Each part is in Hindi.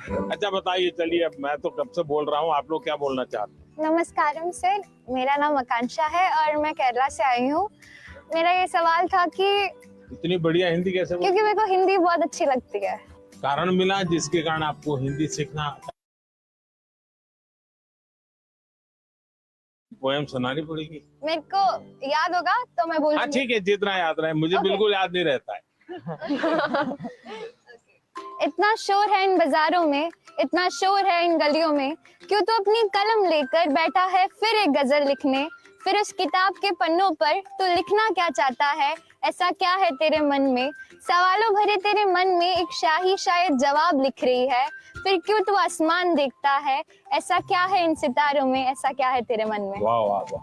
अच्छा बताइए, चलिए अब मैं तो कब से बोल रहा हूँ, आप लोग क्या बोलना चाहते हैं? नमस्कारम सर, मेरा नाम आकांक्षा है और मैं केरला से आई हूँ। मेरा ये सवाल था कि इतनी बढ़िया हिंदी कैसे बोल? क्योंकि मेरे को हिंदी बहुत अच्छी लगती है। कारण मिला जिसके कारण आपको हिंदी सीखना। पोएम सुनानी पड़ेगी। मेरे को याद होगा तो मैं हाँ बोलूंगी। ठीक है, जितना याद रहे, मुझे बिल्कुल याद नहीं रहता है। इतना शोर है इन बाजारों में, इतना शोर है इन गलियों में, क्यों तो अपनी कलम लेकर बैठा है फिर एक गजल लिखने। फिर उस किताब के पन्नों पर तू लिखना क्या चाहता है, ऐसा क्या है तेरे मन में। सवालों भरे तेरे मन में एक शाही शायद जवाब लिख रही है। फिर क्यों तू आसमान देखता है, ऐसा क्या है इन सितारों में, ऐसा क्या है तेरे मन में। वाह वाह वाह।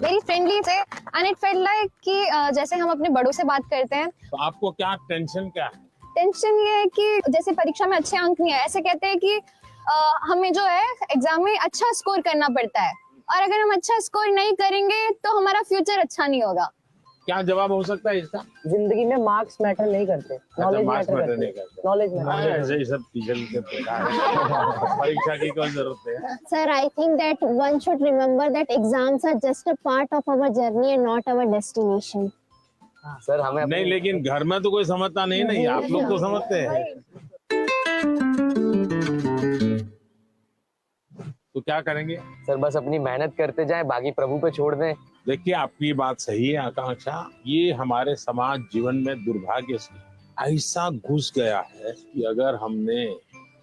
वेरी फ्रेंडली थे एंड इट फेल्ट लाइक कि जैसे हम अपने बड़ों से बात करते हैं। तो आपको क्या टेंशन क्या है? टेंशन ये है कि जैसे परीक्षा में अच्छे अंक नहीं है, ऐसे कहते हैं कि हमें जो है एग्जाम में अच्छा स्कोर करना पड़ता है, और अगर हम अच्छा स्कोर नहीं करेंगे तो हमारा फ्यूचर अच्छा नहीं होगा। क्या जवाब हो सकता है इसका? जिंदगी में मार्क्स मैटर नहीं करते, नॉलेज मार्क्स मैटर मैटर करते नहीं करते। Knowledge matter. ऐसे ही सब टीचर के प्रकार है। परीक्षा की कोई जरूरत है? Sir, I think that one should remember that exams are just a part of our journey and not our destination. Sir हमें नहीं, लेकिन घर में तो कोई समझता नहीं ना, ये आप लोग तो समझते हैं। तो क्या करेंगे? सर बस अपनी मेहनत करते जाएं, बाकी प्रभु पे छोड़ दें। देखिए, आपकी बात सही है आकांक्षा। ये हमारे समाज जीवन में दुर्भाग्य से ऐसा घुस गया है कि अगर हमने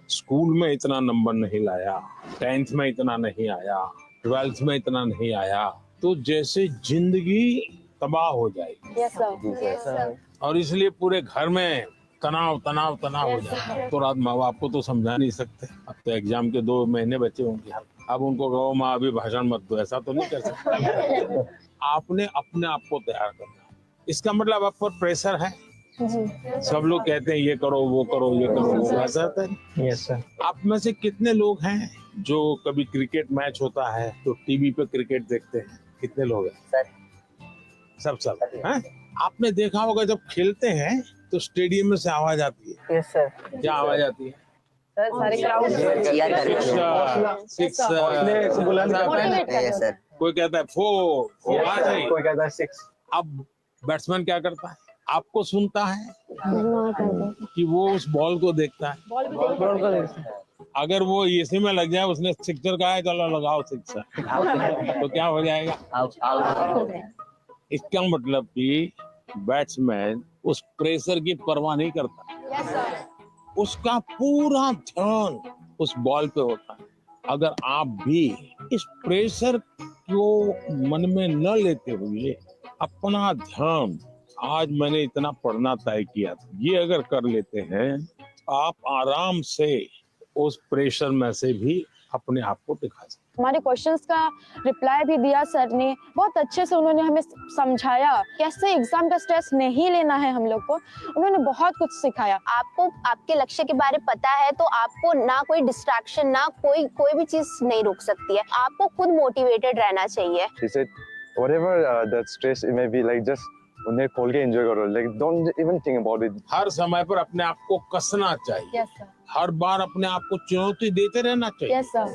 स्कूल में इतना नंबर नहीं लाया, 10th में इतना नहीं आया, 12th में इतना नहीं आया, तो जैसे जिंदगी तबाह हो जाएगी। Yes sir. और इसलिए पूरे घर में तनाव तनाव तनाव हो जाता है। तो रात माँ बाप को तो समझा नहीं सकते। अब तो एग्जाम के 2 महीने बचे होंगे, अब उनको कहो माँ अभी भाषण मत दो, ऐसा तो नहीं कर सकते। आपने अपने आप को तैयार करना। इसका मतलब आप पर प्रेशर है। सब लोग कहते हैं ये करो वो करो ये करो वो, ऐसा होता है। Yes sir. आप में से कितने लोग हैं जो कभी क्रिकेट मैच होता है तो टीवी पे क्रिकेट देखते हैं? कितने लोग हैं? सब हैं? आपने देखा होगा जब खेलते हैं तो स्टेडियम में से आवाज आती है। Yes sir. क्या आवाज आती है? सर सारे क्राउड सिक्स, सर। कोई कहता है फोर, आ जाए। कोई कहता है 6। अब बैट्समैन क्या करता है? आपको सुनता है कि वो उस बॉल को देखता है। अगर वो इसी में लग जाए, उसने सिक्सर कहा है चलो लगाओ सिक्सर, तो क्या हो जाएगा? इसका मतलब कि बैट्समैन उस प्रेशर की परवाह नहीं करता। उसका पूरा ध्यान उस बॉल पे होता है। अगर आप भी इस प्रेशर को मन में न लेते हुए अपना ध्यान, आज मैंने इतना पढ़ना तय किया था, ये अगर कर लेते हैं, आप आराम से उस प्रेशर में से भी अपने आप को दिखा सकते। हमारे क्वेश्चंस का रिप्लाई भी दिया सर ने, बहुत अच्छे से उन्होंने हमें समझाया कैसे एग्जाम का स्ट्रेस नहीं लेना है हम लोग को। उन्होंने बहुत कुछ सिखाया। आपको आपके लक्ष्य के बारे में पता है तो आपको ना कोई डिस्ट्रैक्शन, ना कोई भी चीज नहीं रोक सकती है। आपको खुद मोटिवेटेड रहना चाहिए। She said, whatever that stress it may be, like just उन्हें खोल के एंजॉय करो, like don't even think about it. हर समय पर अपने आप को कसना चाहिए। Yes sir. हर बार अपने आप को चुनौती देते रहना चाहिए। Yes sir.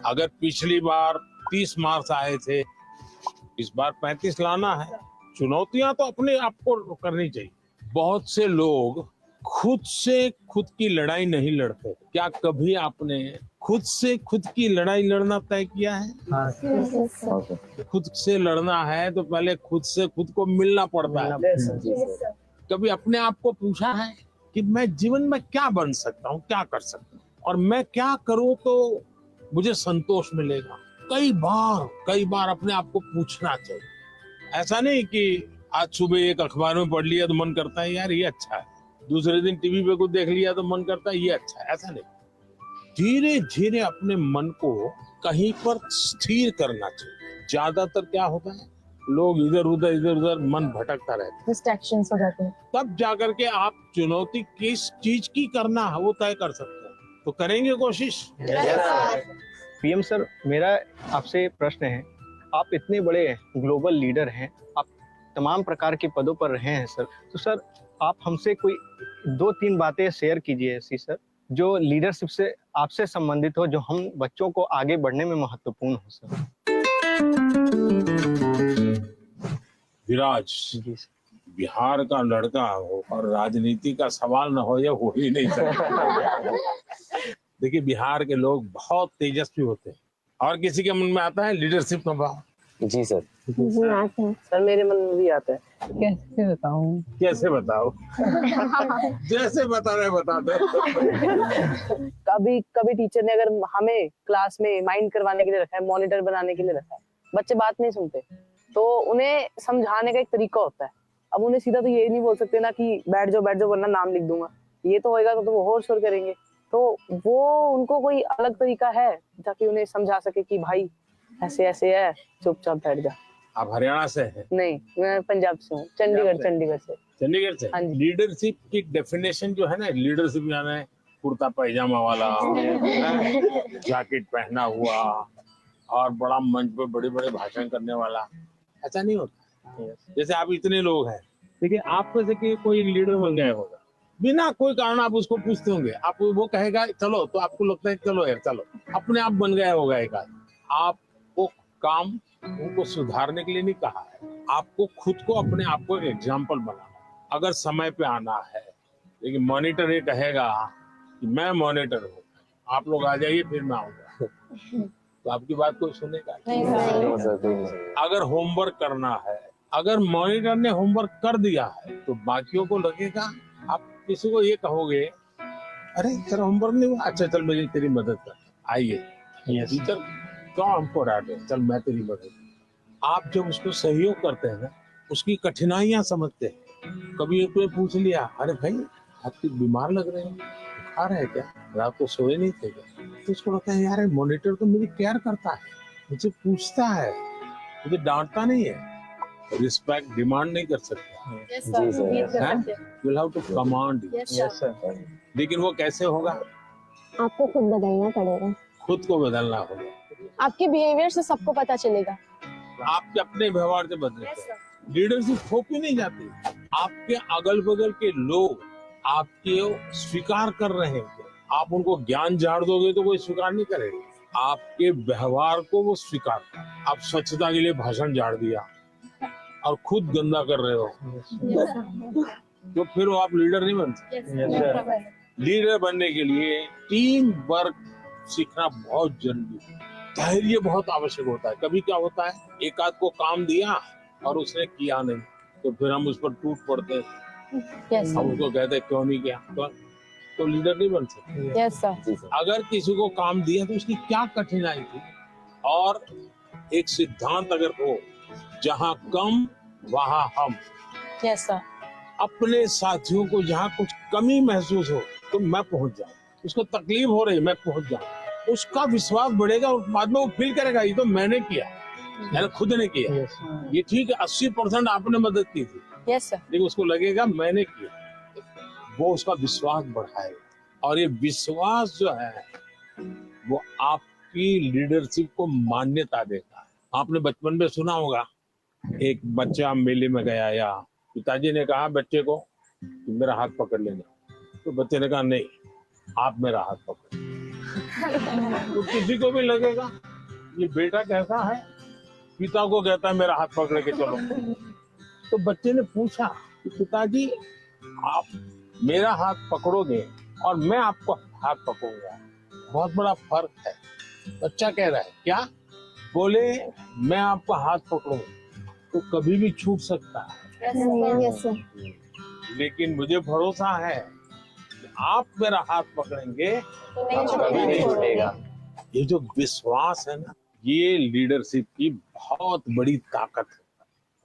अगर पिछली बार 30 मार्क्स आए थे, इस बार 35 लाना है। चुनौतियां तो अपने आप को करनी चाहिए। बहुत से लोग खुद से खुद की लड़ाई नहीं लड़ते। क्या कभी आपने खुद से खुद की लड़ाई लड़ना तय किया है? खुद से लड़ना है तो पहले खुद से खुद को मिलना पड़ता है। कभी अपने आप को पूछा है कि मैं जीवन में क्या बन सकता हूँ, क्या कर सकता हूँ, और मैं क्या करूँ तो मुझे संतोष मिलेगा? कई बार अपने आप को पूछना चाहिए। ऐसा नहीं कि आज सुबह एक अखबार में पढ़ लिया तो मन करता है यार ये अच्छा है, दूसरे दिन टीवी पे कुछ देख लिया तो मन करता है ये अच्छा है। ऐसा नहीं, धीरे धीरे अपने मन को कहीं पर स्थिर करना चाहिए। ज्यादातर क्या होता है, लोग इधर उधर मन भटकता रहता है, डिस्ट्रैक्शंस हो जाते हैं। तब जाकर के आप चुनौती किस चीज की करना है वो तय कर सकते हैं। तो करेंगे कोशिश। पीएम सर, मेरा आपसे प्रश्न है, आप इतने बड़े ग्लोबल लीडर हैं, आप तमाम प्रकार के पदों पर रहे हैं सर, तो सर आप हमसे कोई 2-3 बातें शेयर कीजिए ऐसी सर, जो लीडरशिप से आपसे संबंधित हो, जो हम बच्चों को आगे बढ़ने में महत्वपूर्ण हो सर। विराज जी सर। बिहार का लड़का हो और राजनीति का सवाल न हो, ये हो ही नहीं सकता। देखिए, बिहार के लोग बहुत तेजस्वी होते हैं और किसी के मन में आता है लीडरशिप का भाव। जी सर। सर मेरे मन में भी आता है। कैसे बताओ? जैसे बता रहे बता दो। कभी कभी टीचर ने अगर हमें क्लास में माइंड करवाने के लिए रखा है, मॉनिटर बनाने के लिए रखा है, बच्चे बात नहीं सुनते, तो उन्हें समझाने का एक तरीका होता है। अब उन्हें सीधा तो ये नहीं बोल सकते ना कि बैठ जाओ वरना नाम लिख दूंगा, ये तो होएगा तो वो और शोर करेंगे। तो वो उनको कोई अलग तरीका है ताकि उन्हें समझा सके कि भाई ऐसे ऐसे है, चुपचाप बैठ जा। आप हरियाणा से हैं? नहीं, मैं पंजाब से हूँ, चंडीगढ़ से। चंडीगढ़ से। हाँ जी। लीडरशिप की डेफिनेशन जो है ना, लीडरशिप यानी कुर्ता पैजामा वाला, जैकेट पहना हुआ और बड़ा मंच पे बड़े बड़े भाषण करने वाला, ऐसा नहीं होता। जैसे आप इतने लोग हैं, देखिए आपको से कि कोई लीडर बन गया होगा, बिना कोई कारण आप उसको पूछते होंगे, आप वो कहेगा चलो, तो आपको लगता है चलो यार चलो, अपने आप बन गया होगा एक आदमी। आपको काम उनको सुधारने के लिए नहीं कहा है, आपको खुद को अपने आप को एक एग्जाम्पल बनाना। अगर समय पे आना है, लेकिन मॉनिटर ये कहेगा कि मैं मॉनिटर हूँ, आप लोग आ जाइए फिर मैं आऊंगा, तो आपकी बात कोई सुनेगा नहीं। अगर होमवर्क करना है, अगर मॉनिटर ने होमवर्क कर दिया है तो बाकियों को लगेगा, आप किसी को ये कहोगे अरे तेरा होमवर्क नहीं हुआ, अच्छा चल मैं तेरी मदद कर, आइए टीचर क्यों हमको डांटे, चल मैं तेरी मदद। आप जब उसको सहयोग करते हैं ना, उसकी कठिनाइयां समझते हैं। कभी एक पूछ लिया, अरे भाई आप बीमार लग रहे हैं, बुखार है क्या, रात को सोए नहीं थे क्या, तो उसको लगता है यार मॉनिटर तो मेरी केयर करता है, मुझे पूछता है, मुझे डांटता नहीं है। रिस्पेक्ट डिमांड नहीं कर सकते, यू हैव टू कमांड। लेकिन वो कैसे होगा? आपको खुद बदलना पड़ेगा, खुद को बदलना होगा। आपके बिहेवियर से सबको पता चलेगा। आपके अपने व्यवहार से बदले, लीडरशिप थोपी नहीं जाती। आपके अगल बगल के लोग आपके स्वीकार कर रहे हैं, आप उनको ज्ञान झाड़ दोगे तो कोई स्वीकार नहीं करेगा। आपके व्यवहार को वो स्वीकार कर। आप स्वच्छता के लिए भाषण झाड़ दिया और खुद गंदा कर रहे हो, तो फिर वो आप लीडर नहीं बन सकते। लीडर बनने के लिए टीम वर्क सीखना बहुत जरूरी है, धैर्य बहुत आवश्यक होता है। कभी क्या होता है, एक आध को काम दिया और उसने किया नहीं, तो फिर हम उस पर टूट पड़ते हैं, हम उसको कहते हैं क्यों नहीं किया, तो लीडर नहीं बन सकते। अगर किसी को काम दिया तो उसकी क्या कठिनाई थी, और एक सिद्धांत अगर हो, जहाँ कम वहाँ हम। अपने साथियों को जहाँ कुछ कमी महसूस हो तो मैं पहुंच जाऊं, उसको तकलीफ हो रही मैं पहुंच जाऊं, उसका विश्वास बढ़ेगा और बाद में वो फील करेगा ये तो मैंने किया, मैंने खुद ने किया। ये ठीक है 80% आपने मदद की थी, लेकिन उसको लगेगा मैंने किया, वो उसका विश्वास बढ़ाएगा। और ये विश्वास जो है वो आपकी लीडरशिप को मान्यता देता है। आपने बचपन में सुना होगा, एक बच्चा मेले में गया या पिताजी ने कहा बच्चे को कि मेरा हाथ पकड़ लेना, तो बच्चे ने कहा नहीं आप मेरा हाथ पकड़। तो किसी को भी लगेगा ये बेटा कैसा है, पिता को कहता है मेरा हाथ पकड़ के चलो। तो बच्चे ने पूछा कि पिताजी आप मेरा हाथ पकड़ोगे और मैं आपको हाथ पकड़ूंगा, बहुत बड़ा फर्क है। बच्चा कह रहा है क्या? बोले मैं आपका हाथ पकड़ूंगा तो कभी भी छूट सकता है, लेकिन मुझे भरोसा है कि आप मेरा हाथ पकड़ेंगे तो कभी नहीं छूटेगा। ये जो विश्वास है ना, ये लीडरशिप की बहुत बड़ी ताकत है।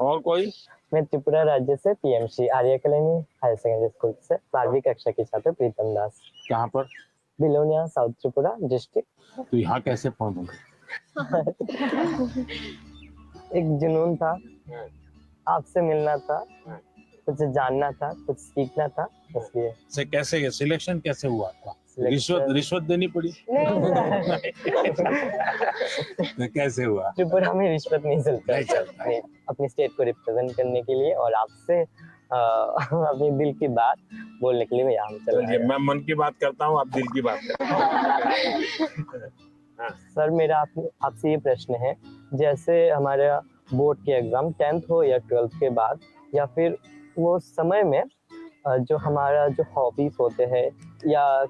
और कोई? मैं त्रिपुरा राज्य से पीएमसी आर्य अकेडमी हायर सेकेंडरी स्कूल से 12वीं कक्षा की छात्र प्रीतम दास। कहाँ पर? Belonia south Tripura district. तो यहाँ कैसे पहुंचूंगा? एक जुनून था, आपसे मिलना था, कुछ जानना था, कुछ सीखना था, इसलिए। से कैसे सिलेक्शन कैसे हुआ था? रिश्वत देनी पड़ी? कैसे हुआ? त्रिपुरा में रिश्वत नहीं चलता। नहीं चलता। अपनी स्टेट को रिप्रेजेंट करने के लिए और आपसे अपनी दिल की बात बोलने के लिए मैं यहाँ चला चलिए, आया। मैं मन की बात करता हूँ, आप दिल की बात करते हैं। सर मेरा आपसे ये प्रश्न है, जैसे हमारा बोर्ड के एग्जाम 10th हो या 12th के बाद, या फिर वो समय में जो हमारा जो हॉबीज होते हैं या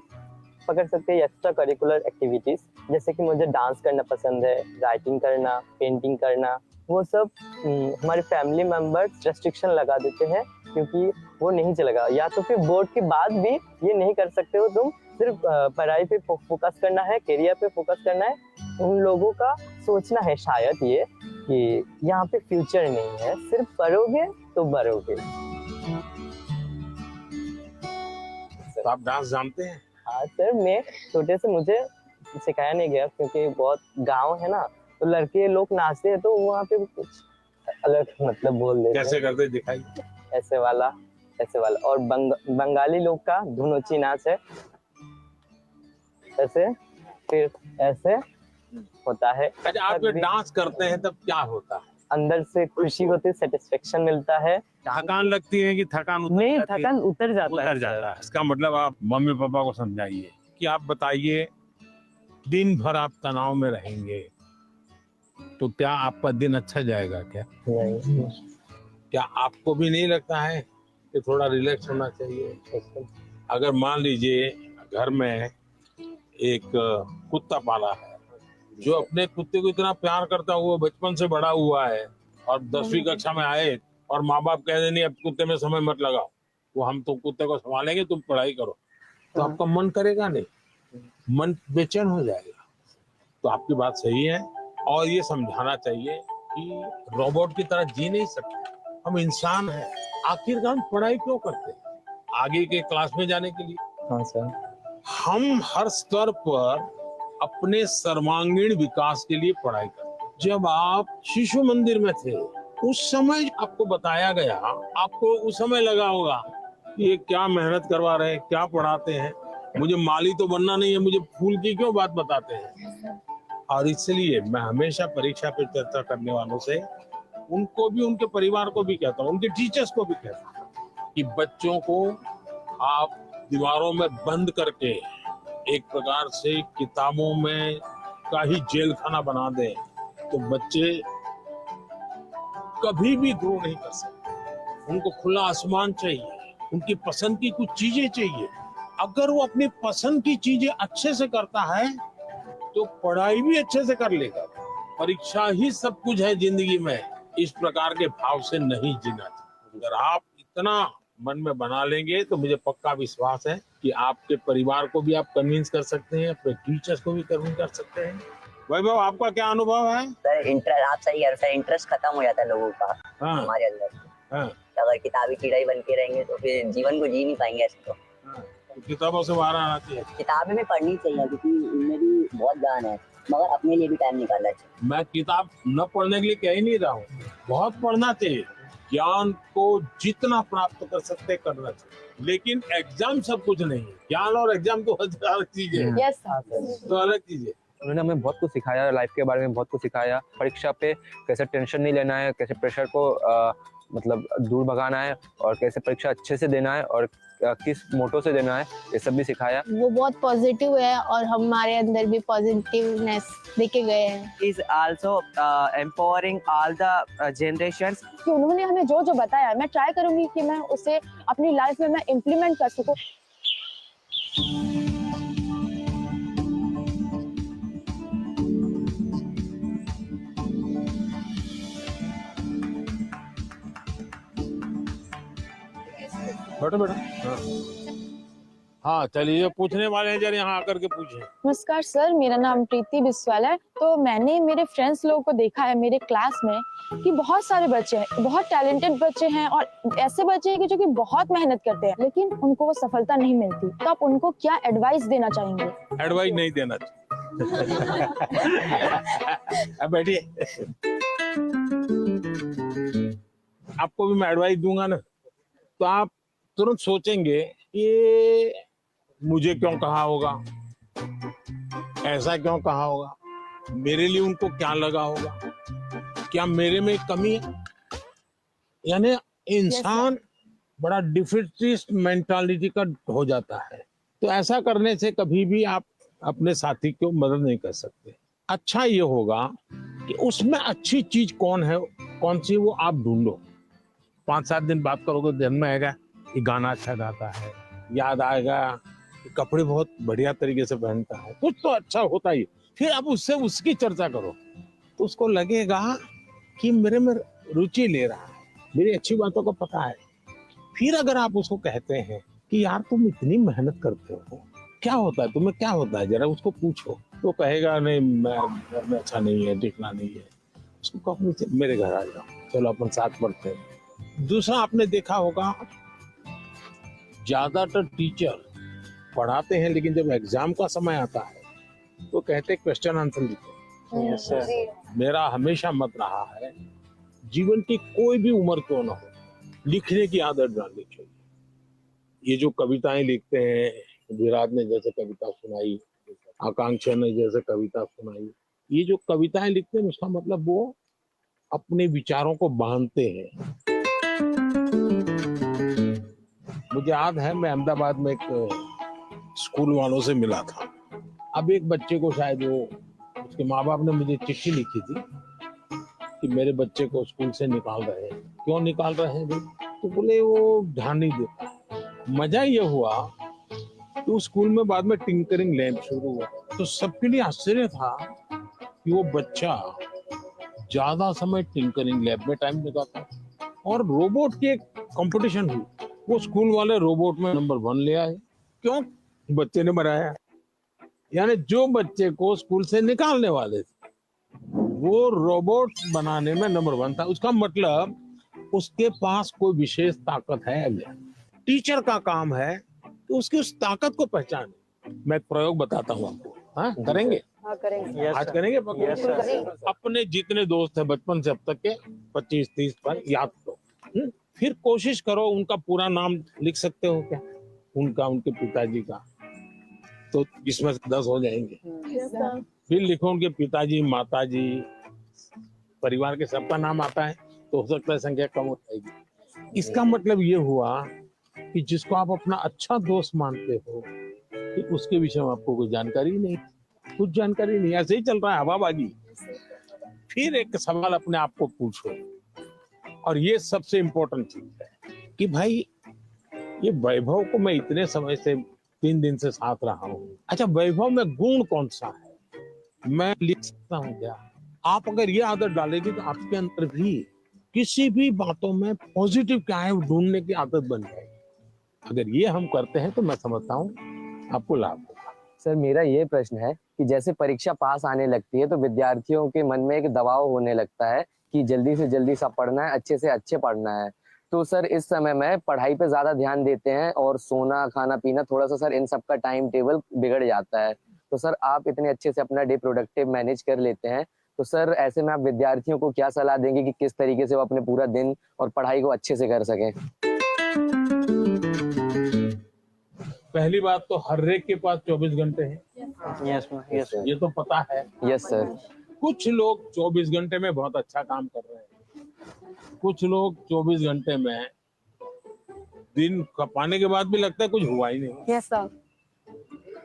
पकड़ सकते हैं एक्स्ट्रा करिकुलर एक्टिविटीज, जैसे कि मुझे डांस करना पसंद है, राइटिंग करना, पेंटिंग करना, वो सब हमारे फैमिली मेंबर्स रेस्ट्रिक्शन लगा देते हैं क्योंकि वो नहीं चलेगा, या तो फिर बोर्ड के बाद भी ये नहीं कर सकते हो तुम, सिर्फ पढ़ाई पे फोकस करना है, करियर पे फोकस करना है। उन लोगों का सोचना है शायद ये कि यहाँ पे फ्यूचर नहीं है, सिर्फ पढ़ोगे तो बढ़ोगे। तो आप डांस जानते हैं? हाँ सर, मैं छोटे से मुझे सिखाया नहीं गया क्योंकि बहुत गांव है ना, तो लड़के लोग नाचते हैं तो वहाँ पे कुछ अलग मतलब बोल देते कैसे हैं, करते दिखाइए। ऐसे वाला और बंगाली लोग का धुनोची नाच है, ऐसे फिर ऐसे होता है। अच्छा, आप जब डांस करते हैं तब क्या होता है? अंदर से खुशी होती है, सेटिस्फेक्शन मिलता है। थकान लगती है कि थकान उतर नहीं, जाती है? थकान उतर जाता उतर है। जाता है। इसका मतलब आप मम्मी पापा को समझाइए कि आप बताइए, दिन भर आप तनाव में रहेंगे तो क्या आपका दिन अच्छा जाएगा? नहीं, क्या आपको भी नहीं लगता है कि थोड़ा रिलैक्स होना चाहिए? अगर मान लीजिए घर में एक कुत्ता पाला है जो अपने कुत्ते को इतना प्यार करता हुआ बचपन से बड़ा हुआ है, और 10वीं कक्षा में आए और माँ बाप कह दें नहीं अब कुत्ते में समय मत लगाओ, वो हम तो कुत्ते को संभालेंगे, तुम पढ़ाई करो, तो आपका मन करेगा नहीं, मन बेचैन हो जाएगा। तो आपकी बात सही है, और ये समझाना चाहिए कि रोबोट की तरह जी नहीं सकते, हम इंसान हैं। आखिरकार हम पढ़ाई क्यों करते हैं? आगे के क्लास में जाने के लिए। हाँ सर। हम हर स्तर पर अपने सर्वांगीण विकास के लिए पढ़ाई करते हैं। जब आप शिशु मंदिर में थे उस समय आपको बताया गया, आपको उस समय लगा होगा कि ये क्या मेहनत करवा रहे हैं, क्या पढ़ाते हैं, मुझे माली तो बनना नहीं है, मुझे फूल की क्यों बात बताते हैं। और इसलिए मैं हमेशा परीक्षा पे चर्चा करने वालों से उनको भी, उनके परिवार को भी कहता हूँ, उनके टीचर्स को भी कहता हूँ कि बच्चों को आप दीवारों में बंद करके एक प्रकार से किताबों में का ही जेल खाना बना दें तो बच्चे कभी भी ग्रो नहीं कर सकते। उनको खुला आसमान चाहिए, उनकी पसंद की कुछ चीजें चाहिए। अगर वो अपनी पसंद की चीजें अच्छे से करता है तो पढ़ाई भी अच्छे से कर लेगा। परीक्षा ही सब कुछ है जिंदगी में, इस प्रकार के भाव से नहीं जीना चाहिए। अगर आप इतना मन में बना लेंगे तो मुझे पक्का विश्वास है कि आपके परिवार को भी आप कन्विंस कर सकते हैं, अपने टीचर्स को भी कन्विंस कर सकते हैं। वैभव, आपका क्या अनुभव है? सर इंटरेस्ट, आप सही कह रहे हो सर, इंटरेस्ट खत्म हो जाता है लोगों का हाँ, हमारे अंदर। हाँ, अगर किताबी कीड़ा ही बन के रहेंगे तो फिर जीवन को जी नहीं पाएंगे ऐसे तो। हाँ, तो किताबों से बाहर आना चाहिए। किताबें भी पढ़नी चाहिए क्योंकि उनमें भी बहुत ज्ञान है, मगर अपने लिए भी टाइम निकालना चाहिए। मैं किताब न पढ़ने के लिए कह ही नहीं रहा हूँ, बहुत पढ़ना चाहिए, ज्ञान को जितना प्राप्त कर सकते करना चाहिए, लेकिन एग्जाम सब कुछ नहीं है। ज्ञान और एग्जाम तो अलग चीज है। यस तो अलग चीज है। उन्होंने हमें बहुत कुछ सिखाया, लाइफ के बारे में बहुत कुछ सिखाया, परीक्षा पे कैसे टेंशन नहीं लेना है, कैसे प्रेशर को मतलब दूर भगाना है, और कैसे परीक्षा अच्छे से देना है, और किस मोटो से देना है, ये सब भी सिखाया। वो बहुत पॉजिटिव है और हमारे अंदर भी पॉजिटिवनेस देके गए हैं। is also empowering all the generations. कि उन्होंने हमें जो जो बताया, मैं ट्राई करूंगी कि मैं उसे अपनी लाइफ में मैं इम्प्लीमेंट कर सकूं। बैठो बेटा। हाँ, हाँ, चलिए, पूछने वाले हैं जरा यहाँ आकर के पूछे। नमस्कार सर, मेरा नाम प्रीति बिस्वाल है। तो मैंने मेरे फ्रेंड्स लोगों को देखा है मेरे क्लास में कि बहुत सारे बच्चे हैं, बहुत टैलेंटेड बच्चे हैं, और ऐसे बच्चे हैं कि जो कि बहुत मेहनत करते हैं लेकिन उनको वो सफलता नहीं मिलती। तो आप उनको क्या एडवाइस देना चाहेंगे? एडवाइस नहीं देना चाहिए। अब बैठिए। आपको भी मैं एडवाइस दूंगा ना, तो आप तुरंत सोचेंगे ये मुझे क्यों कहा होगा, ऐसा क्यों कहा होगा, मेरे लिए उनको क्या लगा होगा, क्या मेरे में कमी है। यानी इंसान बड़ा डिफिटिस्ट मेंटालिटी का हो जाता है। तो ऐसा करने से कभी भी आप अपने साथी को मदद नहीं कर सकते। अच्छा ये होगा कि उसमें अच्छी चीज कौन है, कौन सी, वो आप ढूंढो। 5-7 दिन बात करोगे, ध्यान में आएगा कि गाना अच्छा गाता है, याद आएगा कि कपड़े बहुत बढ़िया तरीके से पहनता है, कुछ तो अच्छा होता ही। फिर आप उससे उसकी चर्चा करो तो उसको लगेगा कि मेरे में रुचि ले रहा है, मेरी अच्छी बातों को पता है। फिर अगर आप उसको कहते हैं कि यार तुम इतनी मेहनत करते हो, क्या होता है तुम्हें, क्या होता है, जरा उसको पूछो, तो कहेगा नहीं मैं घर में अच्छा नहीं है, दिखना नहीं है। उसको कहो मेरे घर आ जाओ, चलो अपन साथ पढ़ते हैं। दूसरा, आपने देखा होगा ज्यादातर टीचर पढ़ाते हैं, लेकिन जब एग्जाम का समय आता है तो कहते क्वेश्चन आंसर लिखो। मेरा हमेशा मत रहा है, जीवन की कोई भी उम्र क्यों ना हो, लिखने की आदत डालनी चाहिए। ये जो कविताएं लिखते हैं, विराट ने जैसे कविता सुनाई, आकांक्षा ने जैसे कविता सुनाई, ये जो कविताएं लिखते हैं उसका मतलब वो अपने विचारों को बांधते हैं। मुझे याद है मैं अहमदाबाद में एक स्कूल वालों से मिला था। अब एक बच्चे को शायद उसके माँ बाप ने मुझे चिट्ठी लिखी थी कि मेरे बच्चे को स्कूल से निकाल रहे हैं। क्यों निकाल रहे हैं? तो बोले वो ध्यान नहीं देता। मजा ये हुआ कि उस स्कूल में बाद में टिंकरिंग लैब शुरू हुआ, तो सबके लिए आश्चर्य था कि वो बच्चा ज्यादा समय टिंकरिंग लैब में टाइम लगाता। और रोबोट की एक कंपटीशन हुई, वो स्कूल वाले रोबोट में नंबर 1 ले आए। क्यों? बच्चे ने बनाया। यानी जो बच्चे को स्कूल से निकालने वाले थे वो रोबोट बनाने में नंबर 1 था। उसका मतलब उसके पास कोई विशेष ताकत है। टीचर का काम है तो उसकी उस ताकत को पहचाने। मैं प्रयोग बताता हूँ आपको। हाँ, करेंगे? हाँ, करेंगे। आज करेंगे? अपने जितने दोस्त हैं बचपन से अब तक के 25-30 पर याद करो। फिर कोशिश करो उनका पूरा नाम लिख सकते हो क्या? उनके पिताजी का, तो इसमें 10 हो जाएंगे। फिर लिखो उनके पिताजी, माताजी, परिवार के सबका नाम आता है तो हो सकता है संख्या कम हो जाएगी। इसका मतलब ये हुआ कि जिसको आप अपना अच्छा दोस्त मानते हो कि उसके विषय में आपको कोई जानकारी नहीं, कुछ जानकारी नहीं, ऐसे ही चल रहा है हवाबाजी। फिर एक सवाल अपने आप को पूछो, और ये सबसे इम्पोर्टेंट चीज है कि भाई ये वैभव को मैं इतने समय से 3 दिन से साथ रहा हूँ, अच्छा वैभव में गुण कौन सा है, मैं लिख सकता हूँ क्या? आप अगर ये आदत डालेंगे तो आपके अंदर भी किसी भी बातों में पॉजिटिव क्या है ढूंढने की आदत बन जाएगी। अगर ये हम करते हैं तो मैं समझता हूँ आपको लाभ होगा। सर मेरा ये प्रश्न है कि जैसे परीक्षा पास आने लगती है तो विद्यार्थियों के मन में एक दबाव होने लगता है कि जल्दी से जल्दी सब पढ़ना है, अच्छे से अच्छे पढ़ना है। तो सर इस समय में पढ़ाई पे ज्यादा ध्यान देते हैं और सोना खाना पीना थोड़ा सा सर इन सब का टाइम टेबल बिगड़ जाता है। तो सर आप इतने अच्छे से अपना डे प्रोडक्टिव मैनेज कर लेते हैं, तो सर ऐसे में आप विद्यार्थियों को क्या सलाह देंगे कि किस तरीके से वो अपने पूरा दिन और पढ़ाई को अच्छे से कर सकें? पहली बात तो हर एक के पास 24 घंटे हैं। यस यस ये तो पता है। Yes sir. कुछ लोग 24 घंटे में बहुत अच्छा काम कर रहे हैं, कुछ लोग 24 घंटे में दिन पाने के बाद भी लगता है कुछ हुआ ही नहीं। Yes sir.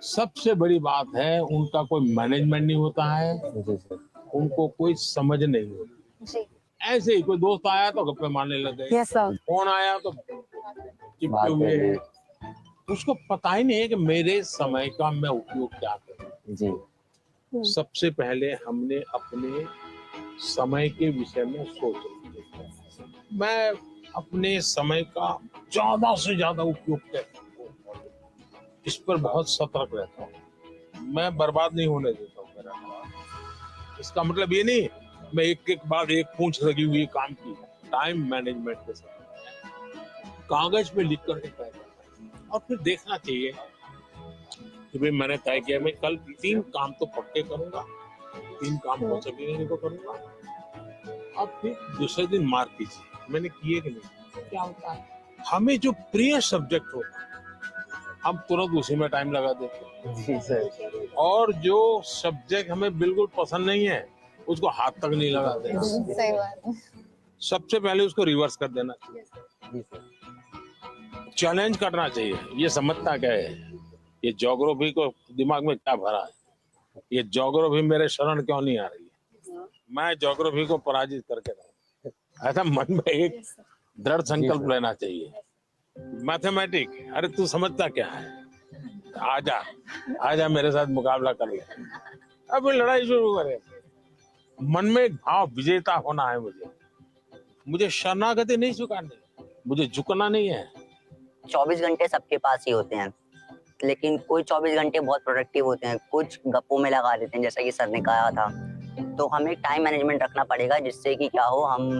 सबसे बड़ी बात है उनका कोई मैनेजमेंट नहीं होता है, जी सर। उनको कोई समझ नहीं होती। ऐसे ही कोई दोस्त आया तो गप्पे मारने लग गए, यस सर। फोन आया तो चिपके हुए हैं। उसको पता ही नहीं है कि मेरे समय का मैं उपयोग क्या करूं। जी। सबसे पहले हमने अपने समय के विषय में सोचना। मैं अपने समय का ज्यादा से ज्यादा उपयोग कैसे करूं, इस पर बहुत सतर्क रहता हूँ। मैं बर्बाद नहीं होने देता हूँ मेरा। इसका मतलब ये नहीं मैं एक बार एक पूंछ लगी हुई काम की। टाइम मैनेजमेंट के साथ कागज पे लिख कर तय और फिर देखना चाहिए कि भाई मैंने तय किया मैं कल 3 काम तो पक्के करूंगा, 3 काम हो सके नहीं तो करूंगा, और फिर दूसरे दिन मार्क कीजिए मैंने किए कि नहीं। क्या होता है हमें जो प्रिय सब्जेक्ट होता है हम तुरंत उसी में टाइम लगा देते हैं। जी सर। और जो सब्जेक्ट हमें बिल्कुल पसंद नहीं है उसको हाथ तक नहीं लगाते। सही बात। सबसे पहले उसको रिवर्स कर देना चाहिए। जी सर। चैलेंज करना चाहिए। ये समझता क्या है, ये ज्योग्राफी को दिमाग में क्या भरा है, ये ज्योग्राफी मेरे शरण क्यों नहीं आ रही है, मैं ज्योग्राफी को पराजित करके रहूं, ऐसा मन में एक दृढ़ संकल्प लेना चाहिए। मैथमेटिक, अरे तू समझता क्या है, आजा आजा मेरे साथ मुकाबला कर ले, अभी लड़ाई शुरू करें। मन में एक भाव विजेता होना है। मुझे शरणागति नहीं स्वीकारनी, मुझे झुकना नहीं है। 24 घंटे सबके पास ही होते हैं, लेकिन कोई 24 घंटे बहुत प्रोडक्टिव होते हैं, कुछ गप्पों में लगा देते हैं, जैसा कि सर ने कहा था। तो हमें टाइम मैनेजमेंट रखना पड़ेगा, जिससे कि क्या हो, हम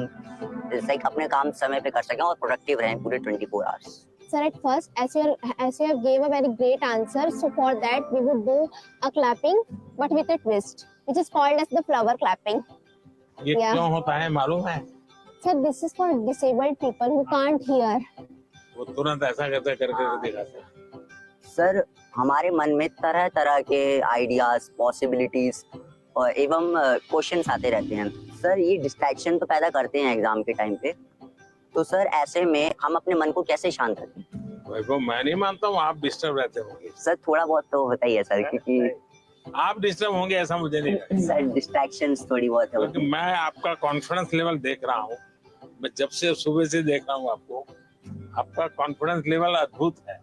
जैसे अपने काम समय पे कर सकें और प्रोडक्टिव रहें पूरे 24 hours. Sir, at first, as you have gave a very great answer, so for that we would do a clapping, but with a twist, which is called as the flower clapping. ये Yeah. क्यों होता है मालूम है? Sir, this is for disabled people who can't hear. वो तुरंत ऐसा करते करके दिखाते हैं। सर, हमारे मन में तरह तरह के आइडियाज, पॉसिबिलिटीज और एवं क्वेश्चंस आते रहते हैं। सर, ये डिस्ट्रैक्शन तो पैदा करते हैं एग्जाम के टाइम पे, तो सर ऐसे में हम अपने मन को कैसे शांत रखें? वैभव, मैं नहीं मानता हूँ आप डिस्टर्ब रहते होंगे। सर, थोड़ा बहुत तो होता ही है सर, क्योंकि आप डिस्टर्ब होंगे ऐसा मुझे नहीं लगता, सर डिस्ट्रैक्शंस थोड़ी बहुत होती क्योंकि मैं आपका कॉन्फिडेंस लेवल देख रहा हूँ। मैं जब से सुबह से देख रहा हूँ आपको, आपका कॉन्फिडेंस लेवल अद्भुत है।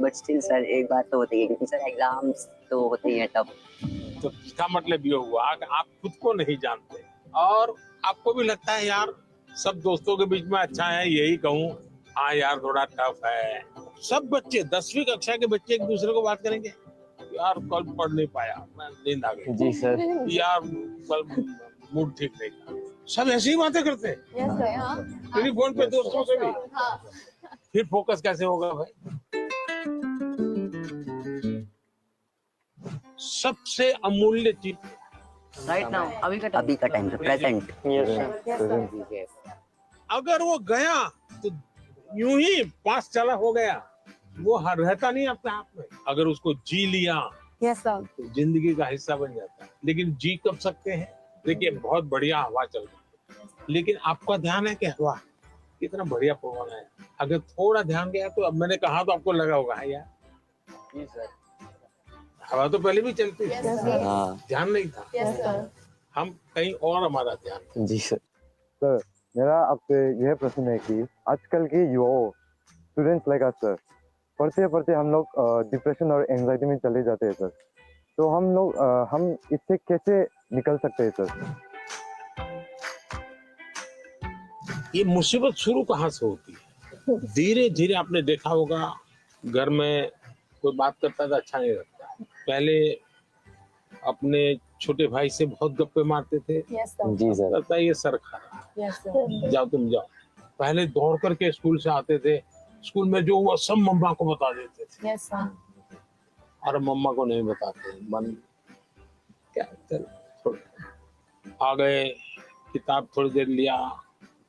बट स्टिल सर एक बात तो होती है, क्योंकि सर एग्जाम्स तो होते ही हैं तब। तो इसका मतलब ये हुआ कि आप खुद को नहीं जानते और आपको भी लगता है यार सब दोस्तों के बीच में अच्छा है, यही कहूँ, हाँ यार थोड़ा टफ है। सब बच्चे 10वीं कक्षा के बच्चे एक दूसरे को बात करेंगे, यार कल पढ़ नहीं पाया, मैं नींद आ गई, जी सर। यार कल मूड ठीक नहीं था। सब ऐसी ही बातें करते हैं। Yes, sir, हाँ। टेलीफोन पे दोस्तों से भी। हाँ। फिर फोकस कैसे होगा भाई? सबसे अमूल्य चीज राइट नाउ, अभी का टाइम पे प्रेजेंट। अगर वो गया तो यूं ही पास चला हो गया, वो रहता नहीं अपने आप में। अगर उसको जी लिया Yes, sir. तो जिंदगी का हिस्सा बन जाता है। लेकिन जी कब सकते हैं? देखिए बहुत बढ़िया हवा चल रही है, लेकिन आपका ध्यान है कि हवा कितना बढ़िया पवन है। अगर थोड़ा ध्यान गया तो, अब मैंने कहा तो आपको लगा होगा यार जी सर। हवा तो पहले भी चलती है, हाँ ध्यान नहीं था। Yes, sir. हम कहीं और हमारा ध्यान। जी सर। सर, मेरा आपसे यह प्रश्न है कि आजकल के युवाओं, स्टूडेंट्स लाइक अस सर, पढ़ते पढ़ते हम लोग डिप्रेशन और एंजाइटी में चले जाते हैं सर। तो हम इससे कैसे निकल सकते हैं सर? ये मुसीबत शुरू कहाँ से होती है? धीरे धीरे आपने देखा होगा, घर में कोई बात करता था अच्छा नहीं लगता। पहले अपने छोटे भाई से बहुत गप्पे मारते थे, Yes, sir. जी सर। लगता है ये सर खा रहा है, Yes, sir. जाओ तुम जाओ। पहले दौड़ करके स्कूल से आते थे, स्कूल में जो हुआ सब मम्मा को बता देते थे, Yes, sir. और मम्मा को नहीं बताते। मन क्या, चल छोड़। आ गए, किताब थोड़ी देर लिया,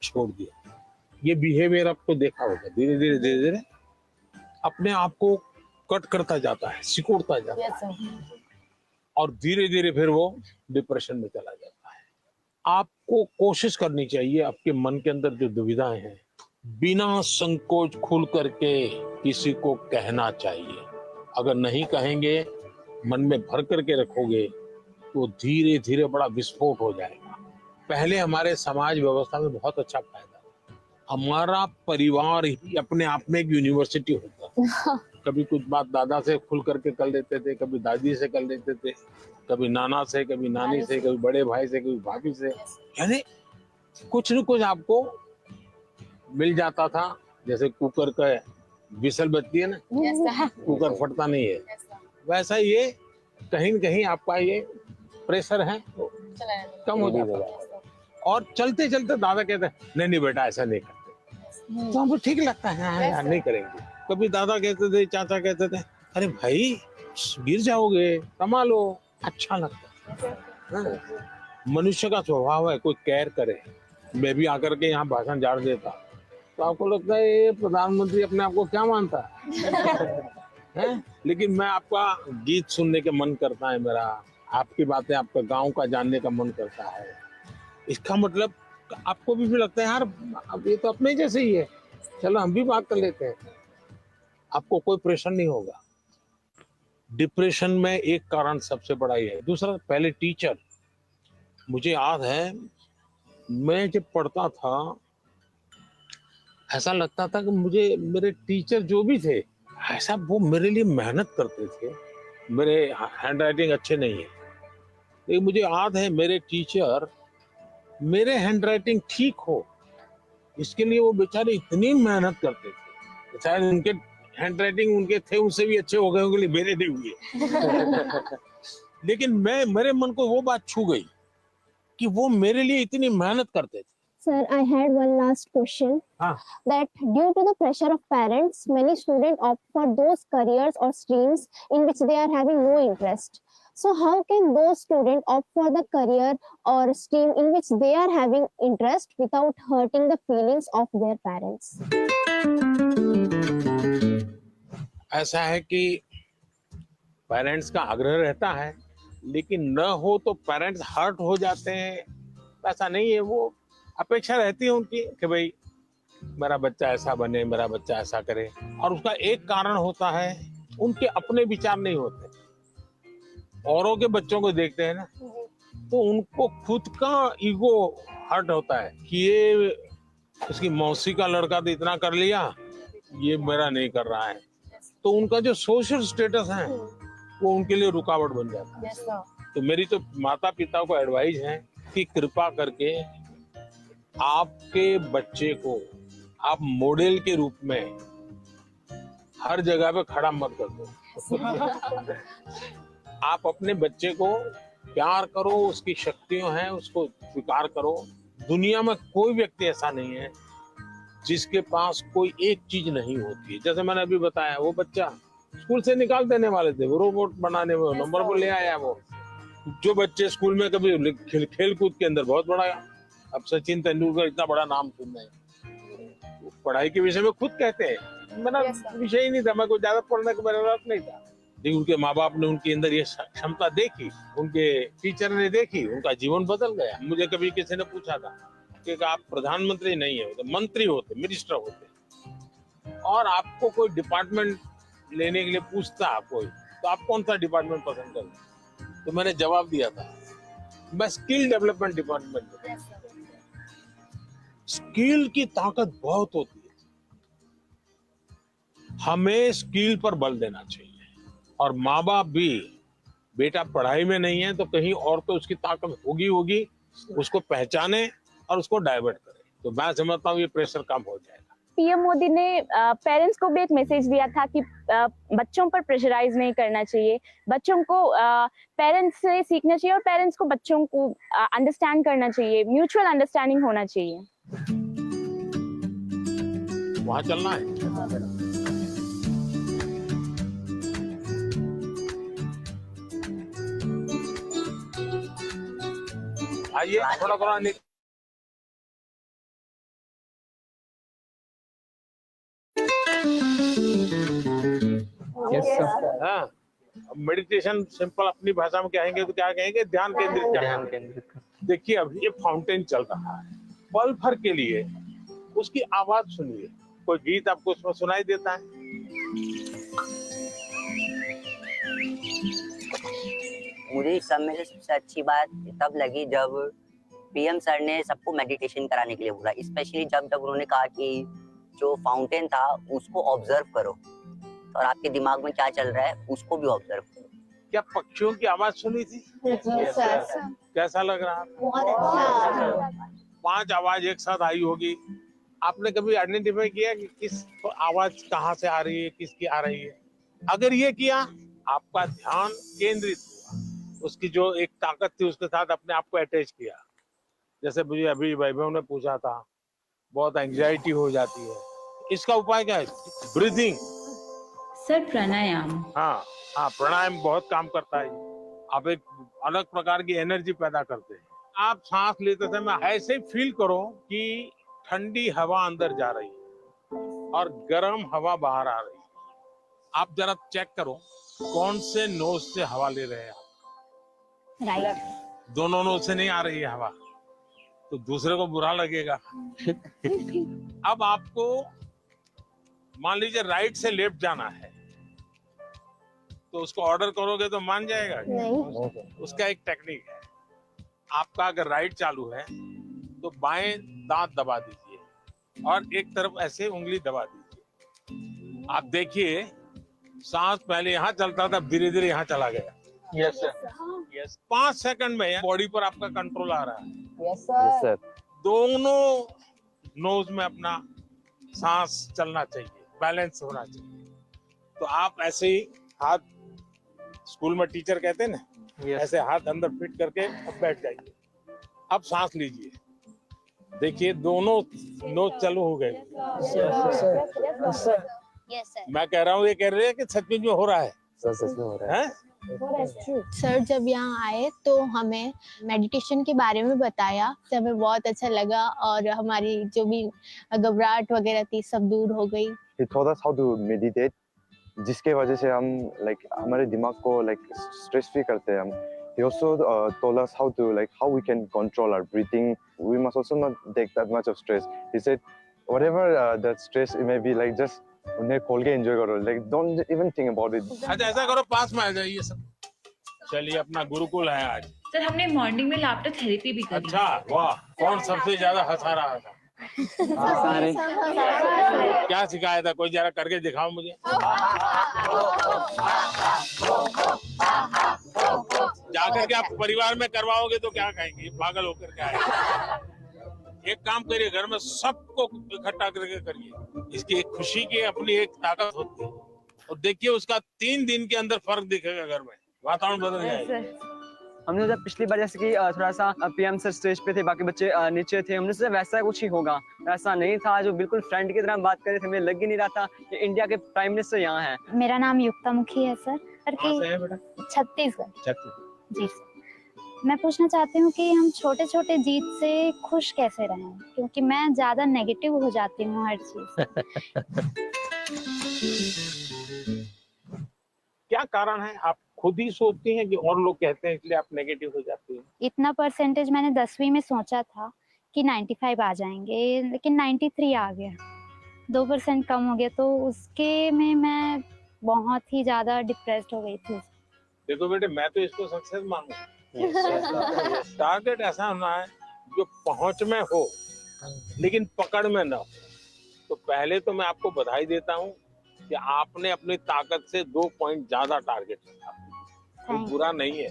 छोड़ दिया। ये बिहेवियर आपको देखा होगा, धीरे धीरे अपने आप को कट करता जाता है, सिकुड़ता जाता है। Yes, sir. और धीरे धीरे फिर वो डिप्रेशन में चला जाता है। आपको कोशिश करनी चाहिए, आपके मन के अंदर जो दुविधाएं हैं, बिना संकोच खुल करके किसी को कहना चाहिए। अगर नहीं कहेंगे, मन में भर करके रखोगे, तो धीरे धीरे बड़ा विस्फोट हो जाएगा। पहले हमारे समाज व्यवस्था में बहुत अच्छा फायदा, हमारा परिवार ही अपने आप में एक यूनिवर्सिटी होता है। कभी कुछ बात दादा से खुल करके कर लेते थे, कभी दादी से कर लेते थे, कभी नाना से, कभी नानी से, कभी बड़े भाई से, कभी भाभी से। यानी कुछ न कुछ आपको मिल जाता था। जैसे कुकर का विसल बजती है ना, Yes, sir. कुकर फटता नहीं है, Yes, sir. वैसा ये कहीं न कहीं आपका ये प्रेशर है वो चला कम हो जाता है। और चलते चलते दादा कहते हैं नहीं नहीं बेटा ऐसा नहीं करते, तो हमको ठीक लगता है, हाँ यार नहीं करेंगे। कभी दादा कहते थे, चाचा कहते थे, अरे भाई गिर जाओगे, कमा लो, अच्छा लगता है। हाँ। मनुष्य का स्वभाव है, कोई केयर करे। मैं भी आकर के यहाँ भाषण झाड़ देता तो आपको लगता है ये प्रधानमंत्री अपने आप को क्या मानता है? लेकिन मैं आपका गीत सुनने के मन करता है मेरा, आपकी बातें, आपका गांव का जानने का मन करता है। इसका मतलब आपको भी लगता है यार अब ये तो अपने जैसे ही है, चलो हम भी बात कर लेते हैं। आपको कोई प्रेशर नहीं होगा। डिप्रेशन में एक कारण सबसे बड़ा ये है। दूसरा, पहले टीचर, मुझे याद है मैं जब पढ़ता था ऐसा लगता था कि मुझे मेरे टीचर जो भी थे ऐसा वो मेरे लिए मेहनत करते थे। मेरे हैंड राइटिंग अच्छे नहीं है, लेकिन मुझे याद है मेरे टीचर मेरे हैंड राइटिंग ठीक हो इसके लिए वो बेचारे इतनी मेहनत करते थे। शायद उनके हैंड राइटिंग उनके थे उनसे भी अच्छे हो गए होंगे, मेरे नहीं हुए। लेकिन मेरे मन को वो बात छू गई कि वो मेरे लिए इतनी मेहनत करते थे। Sir, I had one last question. That due to the pressure of parents, many students opt for those careers or streams in which they are having no interest. So how can those students opt for the career or stream in which they are having interest without hurting the feelings of their parents? ऐसा है कि पेरेंट्स का आग्रह रहता है, लेकिन न हो तो पेरेंट्स हर्ट हो जाते हैं। ऐसा नहीं है, वो अपेक्षा रहती है उनकी कि भाई मेरा बच्चा ऐसा बने, मेरा बच्चा ऐसा करे। और उसका एक कारण होता है उनके अपने विचार नहीं होते। औरों के बच्चों को देखते हैं ना, तो उनको खुद का ईगो हर्ट होता है कि ये उसकी मौसी का लड़का तो इतना कर लिया, ये मेरा नहीं कर रहा है। तो उनका जो सोशल स्टेटस है वो उनके लिए रुकावट बन जाता है। तो मेरी तो माता पिता को एडवाइस है कि कृपा करके आपके बच्चे को आप मॉडल के रूप में हर जगह पे खड़ा मत कर दो। आप अपने बच्चे को प्यार करो, उसकी शक्तियां हैं उसको स्वीकार करो। दुनिया में कोई व्यक्ति ऐसा नहीं है जिसके पास कोई एक चीज नहीं होती है। जैसे मैंने अभी बताया, वो बच्चा स्कूल से निकाल देने वाले थे, वो रोबोट बनाने में नंबर पर ले आया। वो जो बच्चे स्कूल में कभी खेल कूद के अंदर बहुत बड़ा, अब सचिन तेंदुलकर इतना बड़ा नाम सुन रहे हैं, पढ़ाई के विषय में खुद कहते हैं मेरा विषय ही नहीं था, मैं कुछ ज्यादा पढ़ने का मेरा रस नहीं था। लेकिन उनके माँ बाप ने उनके अंदर ये क्षमता देखी, उनके टीचर ने देखी, उनका जीवन बदल गया। मुझे कभी किसी ने पूछा था कि आप प्रधानमंत्री नहीं है, तो मंत्री होते, मिनिस्टर होते, और आपको कोई डिपार्टमेंट लेने के लिए पूछता कोई, तो आप कौन सा डिपार्टमेंट पसंद करें? तो मैंने जवाब दिया था मैं स्किल डेवलपमेंट डिपार्टमेंट। स्किल की ताकत बहुत होती है, हमें स्किल पर बल देना चाहिए। और माँ बाप भी, बेटा पढ़ाई में नहीं है तो कहीं और तो उसकी ताकत होगी, उसको पहचाने और उसको डाइवर्ट करे। तो मैं समझता हूँ ये प्रेशर कम हो जाएगा। पीएम मोदी ने पेरेंट्स को भी एक मैसेज दिया था कि बच्चों पर प्रेशराइज नहीं करना चाहिए, बच्चों को पेरेंट्स से सीखना चाहिए और पेरेंट्स को बच्चों को अंडरस्टैंड करना चाहिए, म्यूचुअल अंडरस्टैंडिंग होना चाहिए। वहाँ चलना है। आइए थोड़ा थोड़ा हाँ, मेडिटेशन सिंपल अपनी भाषा में कहेंगे तो क्या कहेंगे? ध्यान केंद्रित। देखिए अभी ये फाउंटेन चल रहा है, पल भर के लिए उसकी आवाज सुनिए। कोई गीत आपको उसमें सुनाई देता है? मुझे सब में से सबसे अच्छी बात तब लगी जब पीएम सर ने सबको मेडिटेशन कराने के लिए बोला, स्पेशली जब उन्होंने कहा कि जो फाउंटेन था उसको ऑब्जर्व करो और आपके दिमाग में क्या चल रहा है उसको भी ऑब्जर्व करो। क्या पक्षियों की आवाज सुनी थी? कैसा लग रहा है? बहुत अच्छा। 5 आवाज एक साथ आई होगी। आपने कभी आइडेंटिफाई किया कि किस आवाज कहाँ से आ रही है, किसकी आ रही है? अगर ये किया, आपका ध्यान केंद्रित हुआ, उसकी जो एक ताकत थी उसके साथ अपने आप को अटैच किया। जैसे मुझे अभी वैभव ने पूछा था, बहुत एंजाइटी हो जाती है, इसका उपाय क्या है? ब्रीदिंग। सर प्राणायाम। हाँ, प्राणायाम बहुत काम करता है। आप एक अलग प्रकार की एनर्जी पैदा करते हैं। आप सांस लेते समय ऐसे ही फील करो कि ठंडी हवा अंदर जा रही है और गर्म हवा बाहर आ रही है। आप जरा चेक करो कौन से नोज से हवा ले रहे हैं आप। राइट। दोनों नोज से नहीं आ रही है हवा तो दूसरे को बुरा लगेगा। अब आपको मान लीजिए राइट से लेफ्ट जाना है, तो उसको ऑर्डर करोगे तो मान जाएगा? नहीं। उसका एक टेक्निक है। आपका अगर राइट चालू है तो बाएं दांत दबा दीजिए और एक तरफ ऐसे उंगली दबा दीजिए। आप देखिए सांस पहले यहाँ चलता था, धीरे धीरे यहाँ चला गया। Yes sir, yes. 5 सेकंड में बॉडी पर आपका कंट्रोल आ रहा है। Yes sir. दोनों नोज में अपना सांस चलना चाहिए, बैलेंस होना चाहिए। तो आप ऐसे ही हाथ, स्कूल में टीचर कहते हैं ना, ऐसे हाथ अंदर फिट करके अब बैठ जाइए। अब सांस लीजिए, देखिए दोनों नोज चालू हो गए। मैं कह रहा हूँ, ये कह रहे हैं कि सचमुच में हो रहा है। सच में हो रहा है। सर जब यहाँ आए तो हमें मेडिटेशन के बारे में बताया, तो हमें बहुत अच्छा लगा और हमारी जो भी घबराहट वगैरह थी सब दूर हो गई। He taught us how to meditate, जिसके वजह से हम हमारे दिमाग को स्ट्रेस फ्री करते हैं हम। He also told us how we can control our breathing. We must also not take that much of stress. He said, whatever that stress it may be, just उन्हें खोल के एंजॉय करो, don't even think about it. अच्छा ऐसा करो, पास में आ जाइए सब। चलिए, अपना गुरुकुल है आज। सर हमने मॉर्निंग में लाफ्टर थेरेपी भी करी। अच्छा, वाह। कौन सबसे ज्यादा हंसा रहा था? क्या सिखाया था? कोई जरा करके दिखाओ मुझे। जाकर के आप परिवार में करवाओगे तो क्या कहेंगे? पागल होकर क्या आएगा? एक काम करिए, घर में सबको इकट्ठा करके करिए। इसकी एक खुशी की अपनी एक ताकत होती है, और देखिए उसका 3 दिन के अंदर फर्क दिखेगा। घर में वातावरण बदल जाएगा। हमने जब पिछली बार जैसे कि थोड़ा सा पीएम सर स्टेज पे थे, बाकी बच्चे नीचे थे, हमने सोचा वैसा कुछ ही होगा। ऐसा नहीं था, जो बिल्कुल फ्रेंड की तरह बात कर रहे थे, हमें लग ही नहीं रहा था कि इंडिया के प्राइम मिनिस्टर यहाँ हैं। मेरा नाम युक्ता मुखी है सर। कहाँ से है बेटा? छत्तीसगढ़। जी सर। मैं पूछना चाहती हूँ कि हम छोटे छोटे जीत से खुश कैसे रहें, क्योंकि मैं ज्यादा नेगेटिव हो जाती हूँ हर चीज। क्या कारण है? आप खुद ही सोचती हैं कि और लोग कहते हैं इसलिए आप नेगेटिव हो जाती हैं? इतना परसेंटेज मैंने 10वीं में सोचा था कि 95 आ जाएंगे, लेकिन 93 आ गया। 2% कम हो गया, तो उसके में मैं बहुत ही ज्यादा डिप्रेस्ड हो गई थी। देखो बेटे, मैं तो इसको सक्सेस मानूंगा। टारगेट ऐसा होना है जो पहुंच में हो लेकिन पकड़ में ना हो। तो पहले तो मैं आपको बधाई देता हूं कि आपने अपनी ताकत से 2 पॉइंट ज्यादा टारगेट रखा, वो बुरा नहीं है।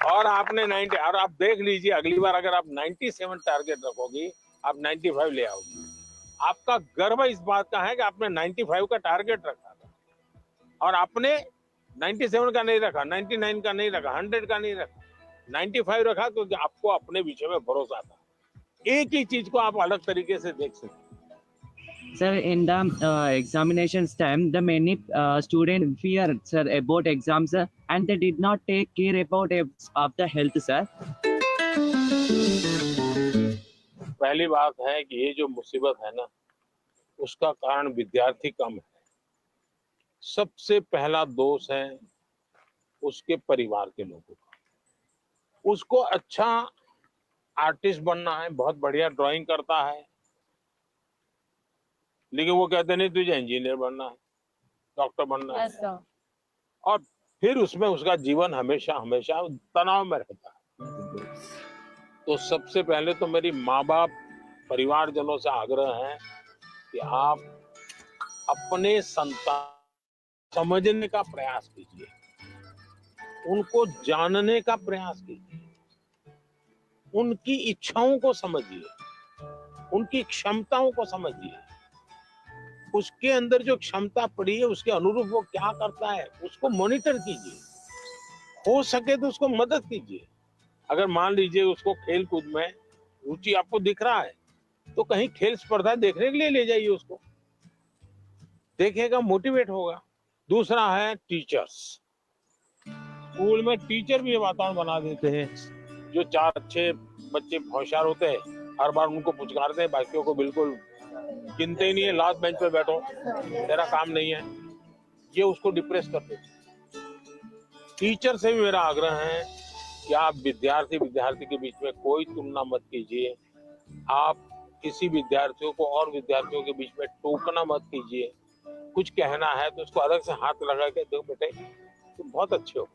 और आपने 90, और आप देख लीजिए अगली बार अगर आप 97 टारगेट रखोगी, आप 95 ले आओगी। आपका गर्व इस बात का है कि आपने 95 का टारगेट रखा था, और आपने 97 का नहीं रखा, 99 का नहीं रखा, 100 का नहीं रखा, 95 रखा, क्योंकि आपको अपने विषय में भरोसा था। एक ही चीज को आप अलग तरीके से देख सकते। Sir, in the examinations time, the many students fear, sir, about exams, sir, and they did not take care about of the health, sir. पहली बात है कि ये जो मुसीबत है ना, उसका कारण विद्यार्थी कम है। सबसे पहला दोष है उसके परिवार के लोगों का। उसको अच्छा आर्टिस्ट बनना है, बहुत बढ़िया ड्राइंग करता है, लेकिन वो कहते नहीं तुझे इंजीनियर बनना है, डॉक्टर बनना है, और फिर उसमें उसका जीवन हमेशा हमेशा तनाव में रहता है। तो सबसे पहले तो मेरी माँ बाप, परिवारजनों से आग्रह है कि आप अपने संतान समझने का प्रयास कीजिए, उनको जानने का प्रयास कीजिए, उनकी इच्छाओं को समझिए, उनकी क्षमताओं को समझिए। उसके अंदर जो क्षमता पड़ी है उसके अनुरूप वो क्या करता है उसको मॉनिटर कीजिए, हो सके तो उसको मदद कीजिए। अगर मान लीजिए उसको खेल कूद में रुचि आपको दिख रहा है तो कहीं खेल स्पर्धा देखने के लिए ले जाइए, उसको देखेगा, मोटिवेट होगा। दूसरा है टीचर्स। स्कूल में टीचर भी ये वातावरण बना देते हैं, जो 4 अच्छे बच्चे होशियार होते हैं हर बार उनको पुचकारते हैं, बाकियों को बिल्कुल गिनते ही नहीं है, लास्ट बेंच पे बैठो, तेरा काम नहीं है, ये उसको डिप्रेस कर देते। टीचर से भी मेरा आग्रह है कि आप विद्यार्थी के बीच में कोई तुलना मत कीजिए, आप किसी विद्यार्थियों को और विद्यार्थियों के बीच में टोकना मत कीजिए। कुछ कहना है तो उसको अलग से हाथ लगा के, देखो बेटे तुम बहुत अच्छे हो,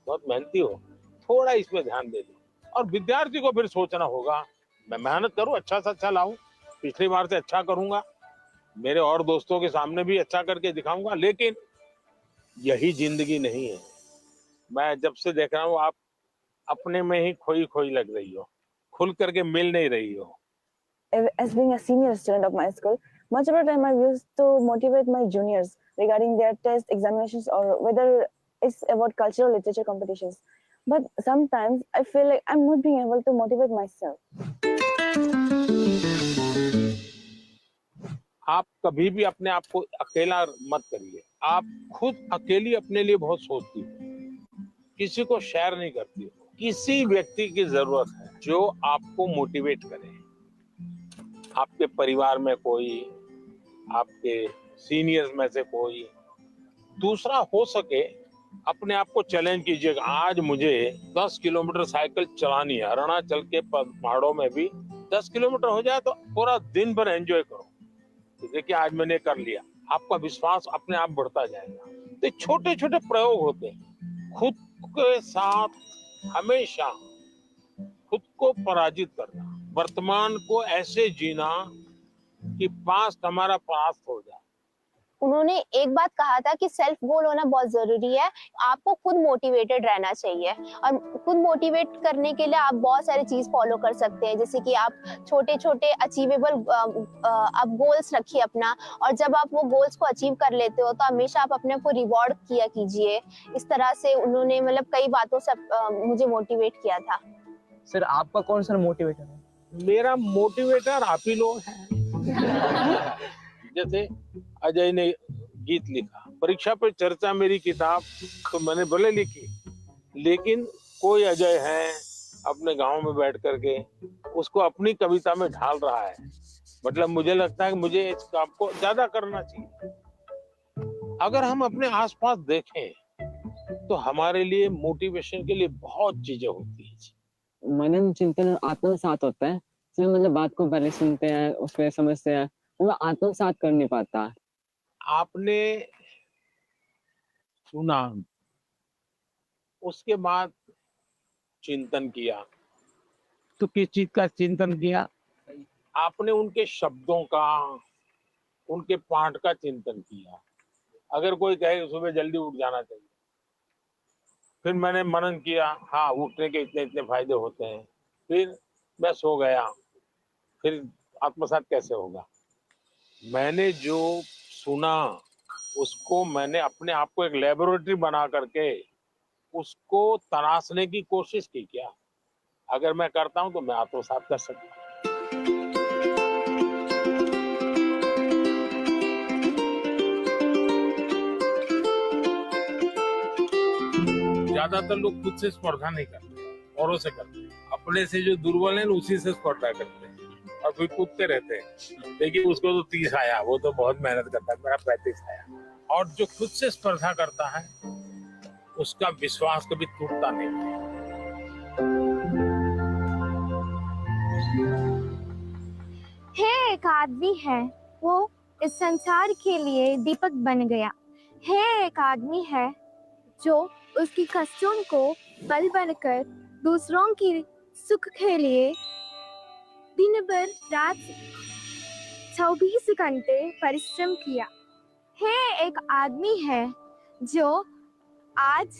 बहुत मेहनती हो, थोड़ा इसमें ध्यान दे दो। और विद्यार्थी को फिर सोचना होगा मैं मेहनत करूं, अच्छा से अच्छा लाऊं, पिछली बार से अच्छा करूंगा, मेरे और दोस्तों के सामने भी अच्छा करके दिखाऊंगा। लेकिन यही जिंदगी नहीं है। मैं जब से देख रहा हूँ आप अपने में ही खोई खोई लग रही हो, खुल करके मिल नहीं रही हो। As being a senior student of my school, much of the time I used to motivate my juniors regarding their test examinations or whether it's about cultural literature competitions. But sometimes I feel like I'm not being able to motivate myself. आप कभी भी अपने आप को अकेला मत करिए। आप खुद अकेली अपने लिए बहुत सोचती हो, किसी को शेयर नहीं करती हो। किसी व्यक्ति की जरूरत है जो आपको मोटिवेट करे। आपके परिवार में कोई, आपके सीनियर्स में से कोई, दूसरा हो सके अपने आप को चैलेंज कीजिएगा। आज मुझे 10 किलोमीटर साइकिल चलानी है, अरुणाचल के पहाड़ों में भी 10 किलोमीटर हो जाए तो पूरा दिन भर एंजॉय करो। तो देखिए आज मैंने कर लिया, आपका विश्वास अपने आप बढ़ता जाएगा। तो छोटे छोटे प्रयोग होते हैं। खुद के साथ हमेशा खुद को पराजित करना, वर्तमान को ऐसे जीना कि पास्ट हमारा पास्ट हो जाए। उन्होंने एक बात कहा था कि सेल्फ गोल होना बहुत जरूरी है। आपको खुद मोटिवेटेड रहना चाहिए और खुद मोटिवेट करने के लिए आप बहुत सारी चीज फॉलो कर सकते हैं, जैसे कि आप छोटे छोटे अचीवेबल आप गोल्स रखिए अपना, और जब आप वो गोल्स को अचीव कर लेते हो तो हमेशा आप अपने को रिवॉर्ड किया कीजिए। इस तरह से उन्होंने मतलब कई बातों से मुझे मोटिवेट किया था। सर आपका कौन सा मोटिवेटर है? मेरा मोटिवेटर आप ही लोग हैं। जैसे अजय ने गीत लिखा, परीक्षा पे चर्चा मेरी किताब तो मैंने भले लिखी, लेकिन कोई अजय है अपने गांव में बैठ करके उसको अपनी कविता में ढाल रहा है। मतलब मुझे लगता है कि मुझे इस काम को ज्यादा करना चाहिए। अगर हम अपने आसपास देखें तो हमारे लिए मोटिवेशन के लिए बहुत चीजें होती है। मनन चिंतन आत्मसात होता है, इसमें मतलब बात को पहले सुनते हैं, उसको समझते हैं, वो आत्मसात कर नहीं पाता। आपने सुना, उसके बाद चिंतन किया, तो किस चीज का चिंतन किया? आपने उनके शब्दों का, उनके पाठ का चिंतन किया। अगर कोई कहे सुबह जल्दी उठ जाना चाहिए, फिर मैंने मनन किया, हाँ उठने के इतने इतने फायदे होते हैं, फिर मैं सो गया, फिर आत्मसात कैसे होगा? मैंने जो सुना उसको मैंने अपने आप को एक लेबोरेटरी बना करके उसको तराशने की कोशिश की। क्या अगर मैं करता हूं तो मैं आत्मसात कर सकता हूं। ज्यादातर लोग खुद से स्पर्धा नहीं करते, औरों से करते हैं। अपने से जो दुर्बल है उसी से स्पर्धा करते हैं और फिर कूदते रहते हैं। देखिए उसको तो 30 आया, वो तो बहुत मेहनत करता है, मेरा 35 आया। और जो खुद से स्पर्धा करता है उसका विश्वास कभी टूटता नहीं। है एक आदमी है, वो इस संसार के लिए दीपक बन गया। है एक आदमी है जो उसकी कष्टों को बल बनकर दूसरों की सुख के लिए दिन भर रात 24 घंटे परिश्रम किया। है एक आदमी है जो आज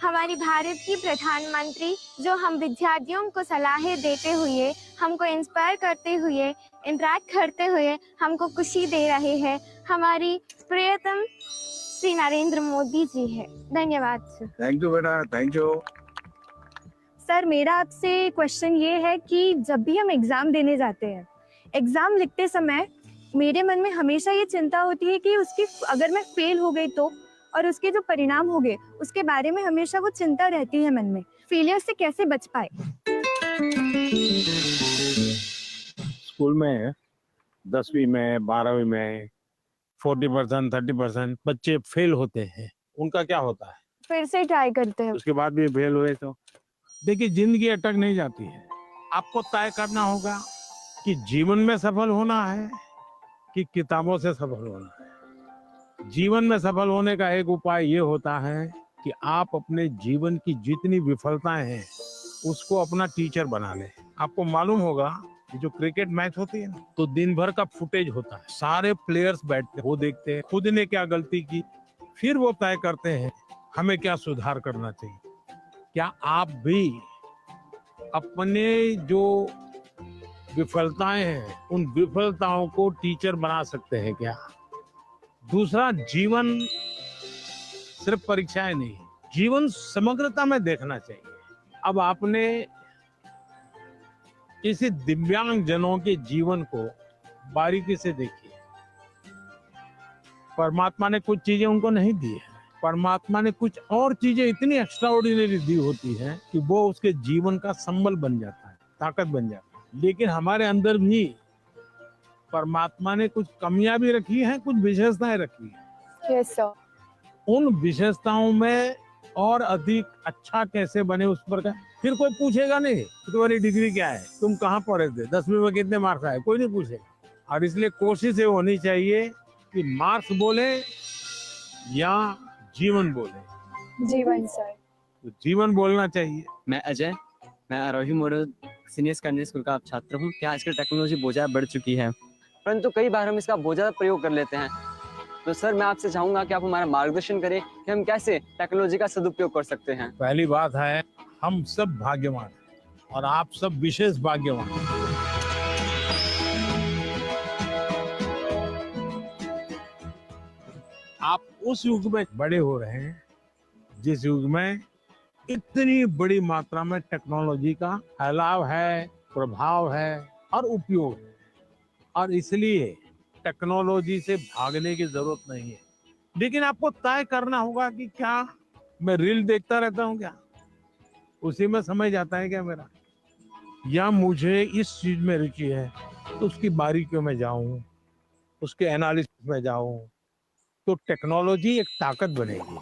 हमारी भारत की प्रधानमंत्री, जो हम विद्यार्थियों को सलाहें देते हुए, हमको इंस्पायर करते हुए, इंटरेक्ट करते हुए हमको खुशी दे रहे हैं, हमारी प्रियतम श्री नरेंद्र मोदी जी है। धन्यवाद सर। थैंक यू बेटा, थैंक यू। सर मेरा आपसे क्वेश्चन ये है कि जब भी हम एग्जाम देने जाते हैं, एग्जाम लिखते समय मेरे मन में हमेशा ये चिंता होती है कि उसकी अगर मैं फेल हो गई तो, और उसके जो परिणाम हो गए उसके बारे में हमेशा वो चिंता रहती है मन में। फेलियर से कैसे बच पाए? स्कूल में 10वीं में 12वीं में 40% 30% बच्चे फेल होते हैं। उनका क्या होता है? फिर से ट्राई करते हैं। उसके बाद भी फेल हुए तो देखिए जिंदगी अटक नहीं जाती है। आपको तय करना होगा कि जीवन में सफल होना है कि किताबों से सफल होना है। जीवन में सफल होने का एक उपाय ये होता है कि आप अपने जीवन की जितनी विफलताएं हैं उसको अपना टीचर बना लें। आपको मालूम होगा कि जो क्रिकेट मैच होती है ना, तो दिन भर का फुटेज होता है, सारे प्लेयर्स बैठते हैं, वो देखते हैं खुद ने क्या गलती की, फिर वो तय करते हैं हमें क्या सुधार करना चाहिए। क्या आप भी अपने जो विफलताएं हैं उन विफलताओं को टीचर बना सकते हैं क्या? दूसरा, जीवन सिर्फ परीक्षाएं नहीं, जीवन समग्रता में देखना चाहिए। अब आपने किसी दिव्यांग जनों के जीवन को बारीकी से देखिए। परमात्मा ने कुछ चीजें उनको नहीं दी है, परमात्मा ने कुछ और चीजें इतनी एक्स्ट्राऑर्डिनरी दी होती हैं कि वो उसके जीवन का संबल बन जाता है, ताकत बन जाता है। लेकिन हमारे अंदर भी परमात्मा ने कुछ कमियां भी रखी हैं, कुछ विशेषताएं रखी हैं। Yes sir. उन विशेषताओं में और अधिक अच्छा कैसे बने उस पर का फिर कोई पूछेगा नहीं तुम्हारी डिग्री क्या है, तुम कहाँ पढ़े थे, 10वीं में कितने मार्क्स आए, कोई नहीं पूछेगा। और इसलिए कोशिश ये होनी चाहिए कि मार्क्स बोले या जीवन बोले। जीवन सर। तो जीवन बोलना चाहिए। मैं अजय, मैं आरोही मॉडल सीनियर सेकेंडरी स्कूल का छात्र हूँ। क्या आजकल टेक्नोलॉजी बहुत ज़्यादा बढ़ चुकी है, परंतु कई बार हम इसका बहुत ज़्यादा प्रयोग कर लेते हैं। तो सर मैं आपसे चाहूँगा कि आप हमारा मार्गदर्शन करें कि हम कैसे टेक्नोलॉजी का सदुपयोग कर सकते हैं। पहली बात है हम सब भाग्यवान हैं और आप सब विशेष भाग्यवान हैं। आप उस युग में बड़े हो रहे हैं जिस युग में इतनी बड़ी मात्रा में टेक्नोलॉजी का फैलाव है, प्रभाव है और उपयोग है। और इसलिए टेक्नोलॉजी से भागने की जरूरत नहीं है। लेकिन आपको तय करना होगा कि क्या मैं रील देखता रहता हूँ, क्या उसी में समय जाता है क्या मेरा, या मुझे इस चीज में रुचि है तो उसकी बारीकियों में जाऊं, उसके एनालिसिस में जाऊं, तो टेक्नोलॉजी एक ताकत बनेगी।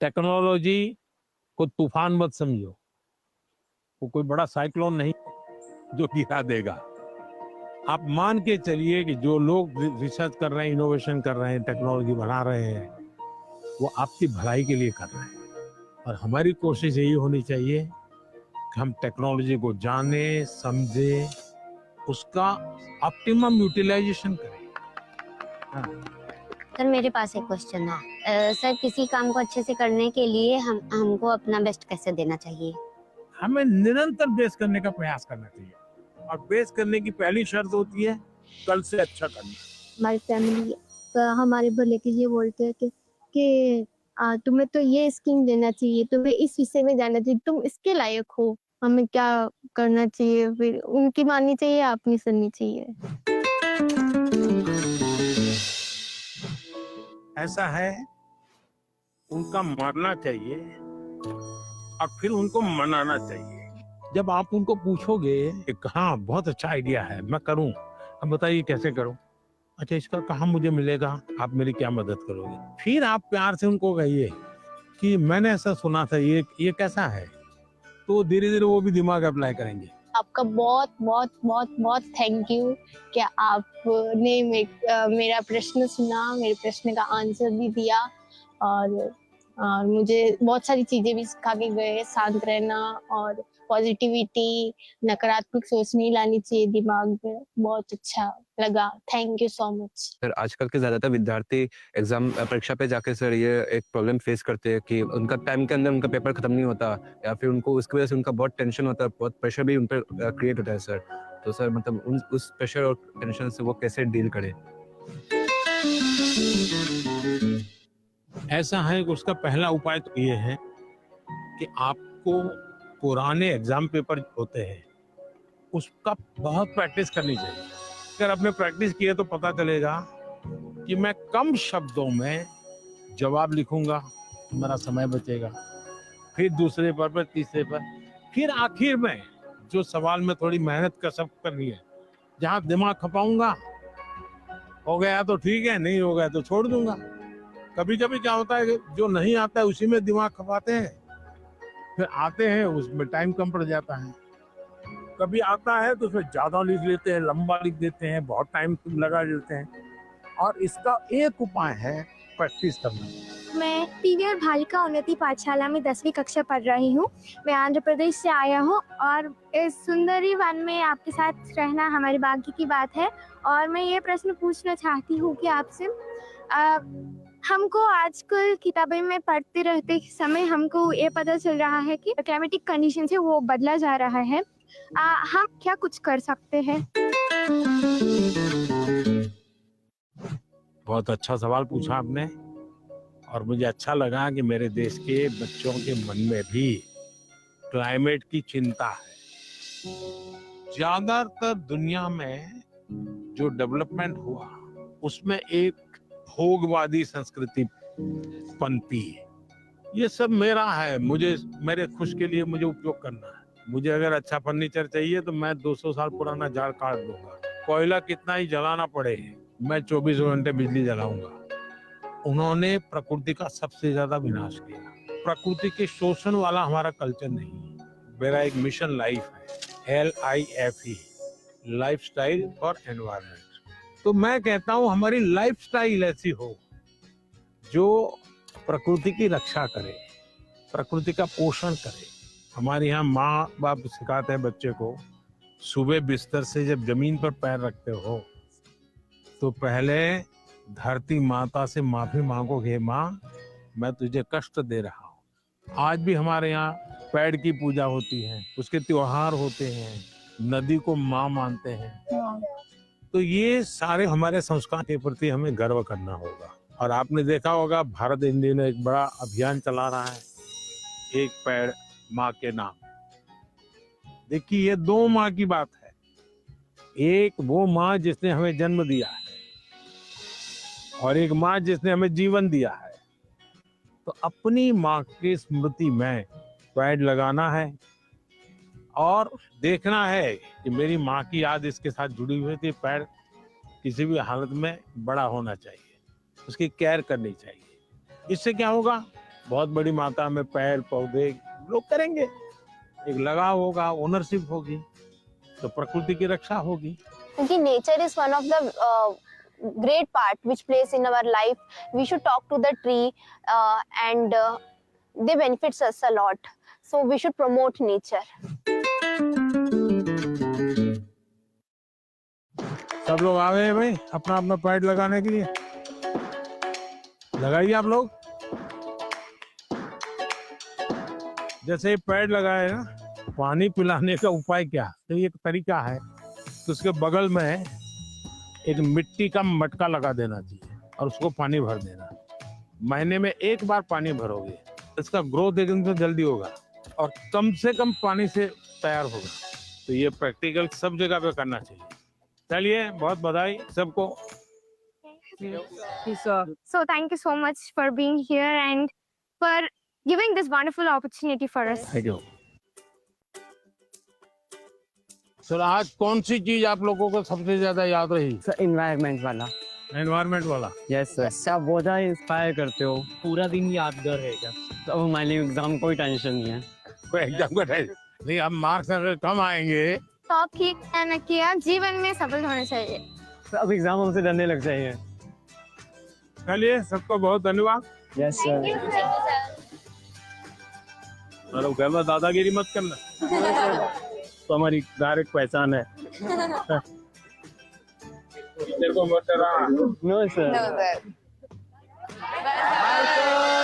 टेक्नोलॉजी को तूफान मत समझो, वो कोई बड़ा साइक्लोन नहीं जो गिरा देगा। आप मान के चलिए कि जो लोग रिसर्च कर रहे हैं, इनोवेशन कर रहे हैं, टेक्नोलॉजी बना रहे हैं, वो आपकी भलाई के लिए कर रहे हैं। और हमारी कोशिश यही होनी चाहिए कि हम टेक्नोलॉजी को जाने, समझे, उसका ऑप्टिमम यूटिलाइजेशन करें। सर मेरे पास एक क्वेश्चन है। सर किसी काम को अच्छे से करने के लिए हमको अपना बेस्ट कैसे देना चाहिए? हमें निरंतर बेस करने का प्रयास करना चाहिए और बेस करने की पहली शर्त होती है कल से अच्छा करना। हमारी फैमिली हमारे भले के लिए बोलते हैं कि तुम्हें तो ये स्कीम देना चाहिए, तुम्हें इस विषय में जाना चाहिए, तुम इसके लायक हो, हमें क्या करना चाहिए? फिर उनकी माननी चाहिए, अपनी सुननी चाहिए। ऐसा है, उनका मानना चाहिए और फिर उनको मनाना चाहिए। जब आप उनको पूछोगे कि हाँ बहुत अच्छा आइडिया है, मैं करूं, अब बताइए कैसे करूं, अच्छा इसका कहाँ मुझे मिलेगा, आप मेरी क्या मदद करोगे? फिर आप प्यार से उनको कहिए कि मैंने ऐसा सुना था, ये कैसा है, तो धीरे धीरे वो भी दिमाग अप्लाई करेंगे। आपका बहुत बहुत बहुत बहुत थैंक यू कि आपने मेरा प्रश्न सुना, मेरे प्रश्न का आंसर भी दिया और मुझे बहुत सारी चीजें भी सिखा के गए। शांत रहना और पॉजिटिविटी, नकारात्मक सोच नहीं लानी चाहिए दिमाग में। बहुत अच्छा लगा, thank you so much. Sir आजकल के ज्यादातर विद्यार्थी एग्जाम परीक्षा पे जाके सर ये एक प्रॉब्लम फेस करते हैं कि उनका टाइम के अंदर उनका पेपर खत्म नहीं होता, या फिर उनको उसकी वजह से उनका बहुत टेंशन होता है, बहुत प्रेशर भी उन पर क्रिएट होता है सर। तो सर मतलब उस प्रेशर और टेंशन से वो कैसे डील करे? ऐसा है कि उसका पहला उपाय तो ये है कि आपको पुराने एग्जाम पेपर होते हैं उसका बहुत प्रैक्टिस करनी चाहिए। अगर आपने प्रैक्टिस की है तो पता चलेगा कि मैं कम शब्दों में जवाब लिखूंगा, मेरा समय बचेगा। फिर दूसरे पर तीसरे पर, फिर आखिर में जो सवाल में थोड़ी मेहनत कसरत करनी है, जहां दिमाग खपाऊंगा, हो गया तो ठीक है, नहीं हो गया तो छोड़ दूंगा। कभी कभी क्या होता है कि जो नहीं आता है उसी में दिमाग खपाते हैं, फिर आते हैं उसमें टाइम कम पड़ जाता है। कभी आता है तो उसमें ज्यादा लिख लेते हैं, लंबा लिख देते हैं, बहुत टाइम लगा देते हैं। और इसका एक उपाय है प्रैक्टिस करना। मैं पीवी और बालिका उन्नति पाठशाला में 10वीं कक्षा पढ़ रही हूँ। मैं आंध्र प्रदेश से आया हूँ और इस सुंदरी वन में आपके साथ रहना हमारे भाग्य की बात है। और मैं ये प्रश्न पूछना चाहती हूँ कि आपसे हमको आजकल किताबें में पढ़ते रहते समय हमको ये पता चल रहा है कि क्लाइमेटिक कंडीशन से वो बदला जा रहा है। हम क्या कुछ कर सकते हैं? बहुत अच्छा सवाल पूछा आपने और मुझे अच्छा लगा कि मेरे देश के बच्चों के मन में भी क्लाइमेट की चिंता है। ज्यादातर दुनिया में जो डेवलपमेंट हुआ उसमें एक भोगवादी संस्कृति पनपी है। ये सब मेरा है, मुझे मेरे खुश के लिए मुझे उपयोग करना है। मुझे अगर अच्छा फर्नीचर चाहिए तो मैं 200 साल पुराना झाड़ काट दूंगा। कोयला कितना ही जलाना पड़े मैं 24 घंटे बिजली जलाऊंगा। उन्होंने प्रकृति का सबसे ज्यादा विनाश किया। प्रकृति के शोषण वाला हमारा कल्चर नहीं है। मेरा एक मिशन लाइफ है, LIFE, लाइफस्टाइल फॉर एनवायरनमेंट। तो मैं कहता हूँ हमारी लाइफस्टाइल ऐसी हो जो प्रकृति की रक्षा करे, प्रकृति का पोषण करे। हमारे यहाँ माँ बाप सिखाते हैं बच्चे को, सुबह बिस्तर से जब जमीन पर पैर रखते हो तो पहले धरती माता से माफी मांगो, हे माँ मैं तुझे कष्ट दे रहा हूँ। आज भी हमारे यहाँ पेड़ की पूजा होती है, उसके त्योहार होते हैं, नदी को माँ मानते हैं। तो ये सारे हमारे संस्कार के प्रति हमें गर्व करना होगा। और आपने देखा होगा भारत इन दिनों एक बड़ा अभियान चला रहा है, एक पेड़ माँ के नाम। देखिए ये दो माँ की बात है, एक वो माँ जिसने हमें जन्म दिया है और एक माँ जिसने हमें जीवन दिया है। तो अपनी माँ की स्मृति में पेड़ लगाना है और देखना है कि मेरी माँ की याद इसके साथ जुड़ी हुई थी। पेड़ किसी भी हालत में बड़ा होना चाहिए, उसकी केयर करनी चाहिए। इससे क्या होगा, बहुत बड़ी मात्रा में पेड़ पौधे लोग करेंगे, एक लगाव होगा, ओनरशिप होगी, तो प्रकृति की रक्षा होगी। क्योंकि nature is one of the great part which plays in our life. We should talk to the tree and they benefits us a lot. So we should promote nature. सब लोग आ गए भाई अपना अपना पेड़ लगाने के लिए। लगाइए आप लोग। जैसे पेड़ लगाए ना, पानी पिलाने का उपाय क्या, तो ये तरीका है। तो उसके बगल में एक मिट्टी का मटका लगा देना चाहिए और उसको पानी भर देना। महीने में एक बार पानी भरोगे, इसका ग्रोथ एकदम से जल्दी होगा और कम से कम पानी से तैयार होगा। तो ये प्रैक्टिकल सब जगह पे करना चाहिए। चलिए, बहुत बधाई सबको। So thank you so much for being here and for giving this wonderful opportunity for us. Thank you. Sir आज कौन सी चीज आप लोगों को सबसे ज्यादा याद रही? सर एनवायरनमेंट वाला। एनवायरनमेंट वाला? Yes sir. अच्छा बहुत ज़्यादा इंस्पायर करते हो, पूरा दिन यादगार रहेगा। तो अब हमारे लिए एग्जाम कोई टेंशन नहीं है। कोई एग्जाम का टेंशन नहीं। अब मार्क्स अगर कम आएंगे तो आप ठीक कहना किया, जीवन में सफल होना चाहिए। तो अब एग्जाम हमसे डरने लग जाएंगे। चलिए, सबको बहुत धन्यवाद। Yes sir. चलो घर में दादागिरी मत करना, तो हमारी डायरेक्ट पहचान है। टीचर को मत डरा। No sir.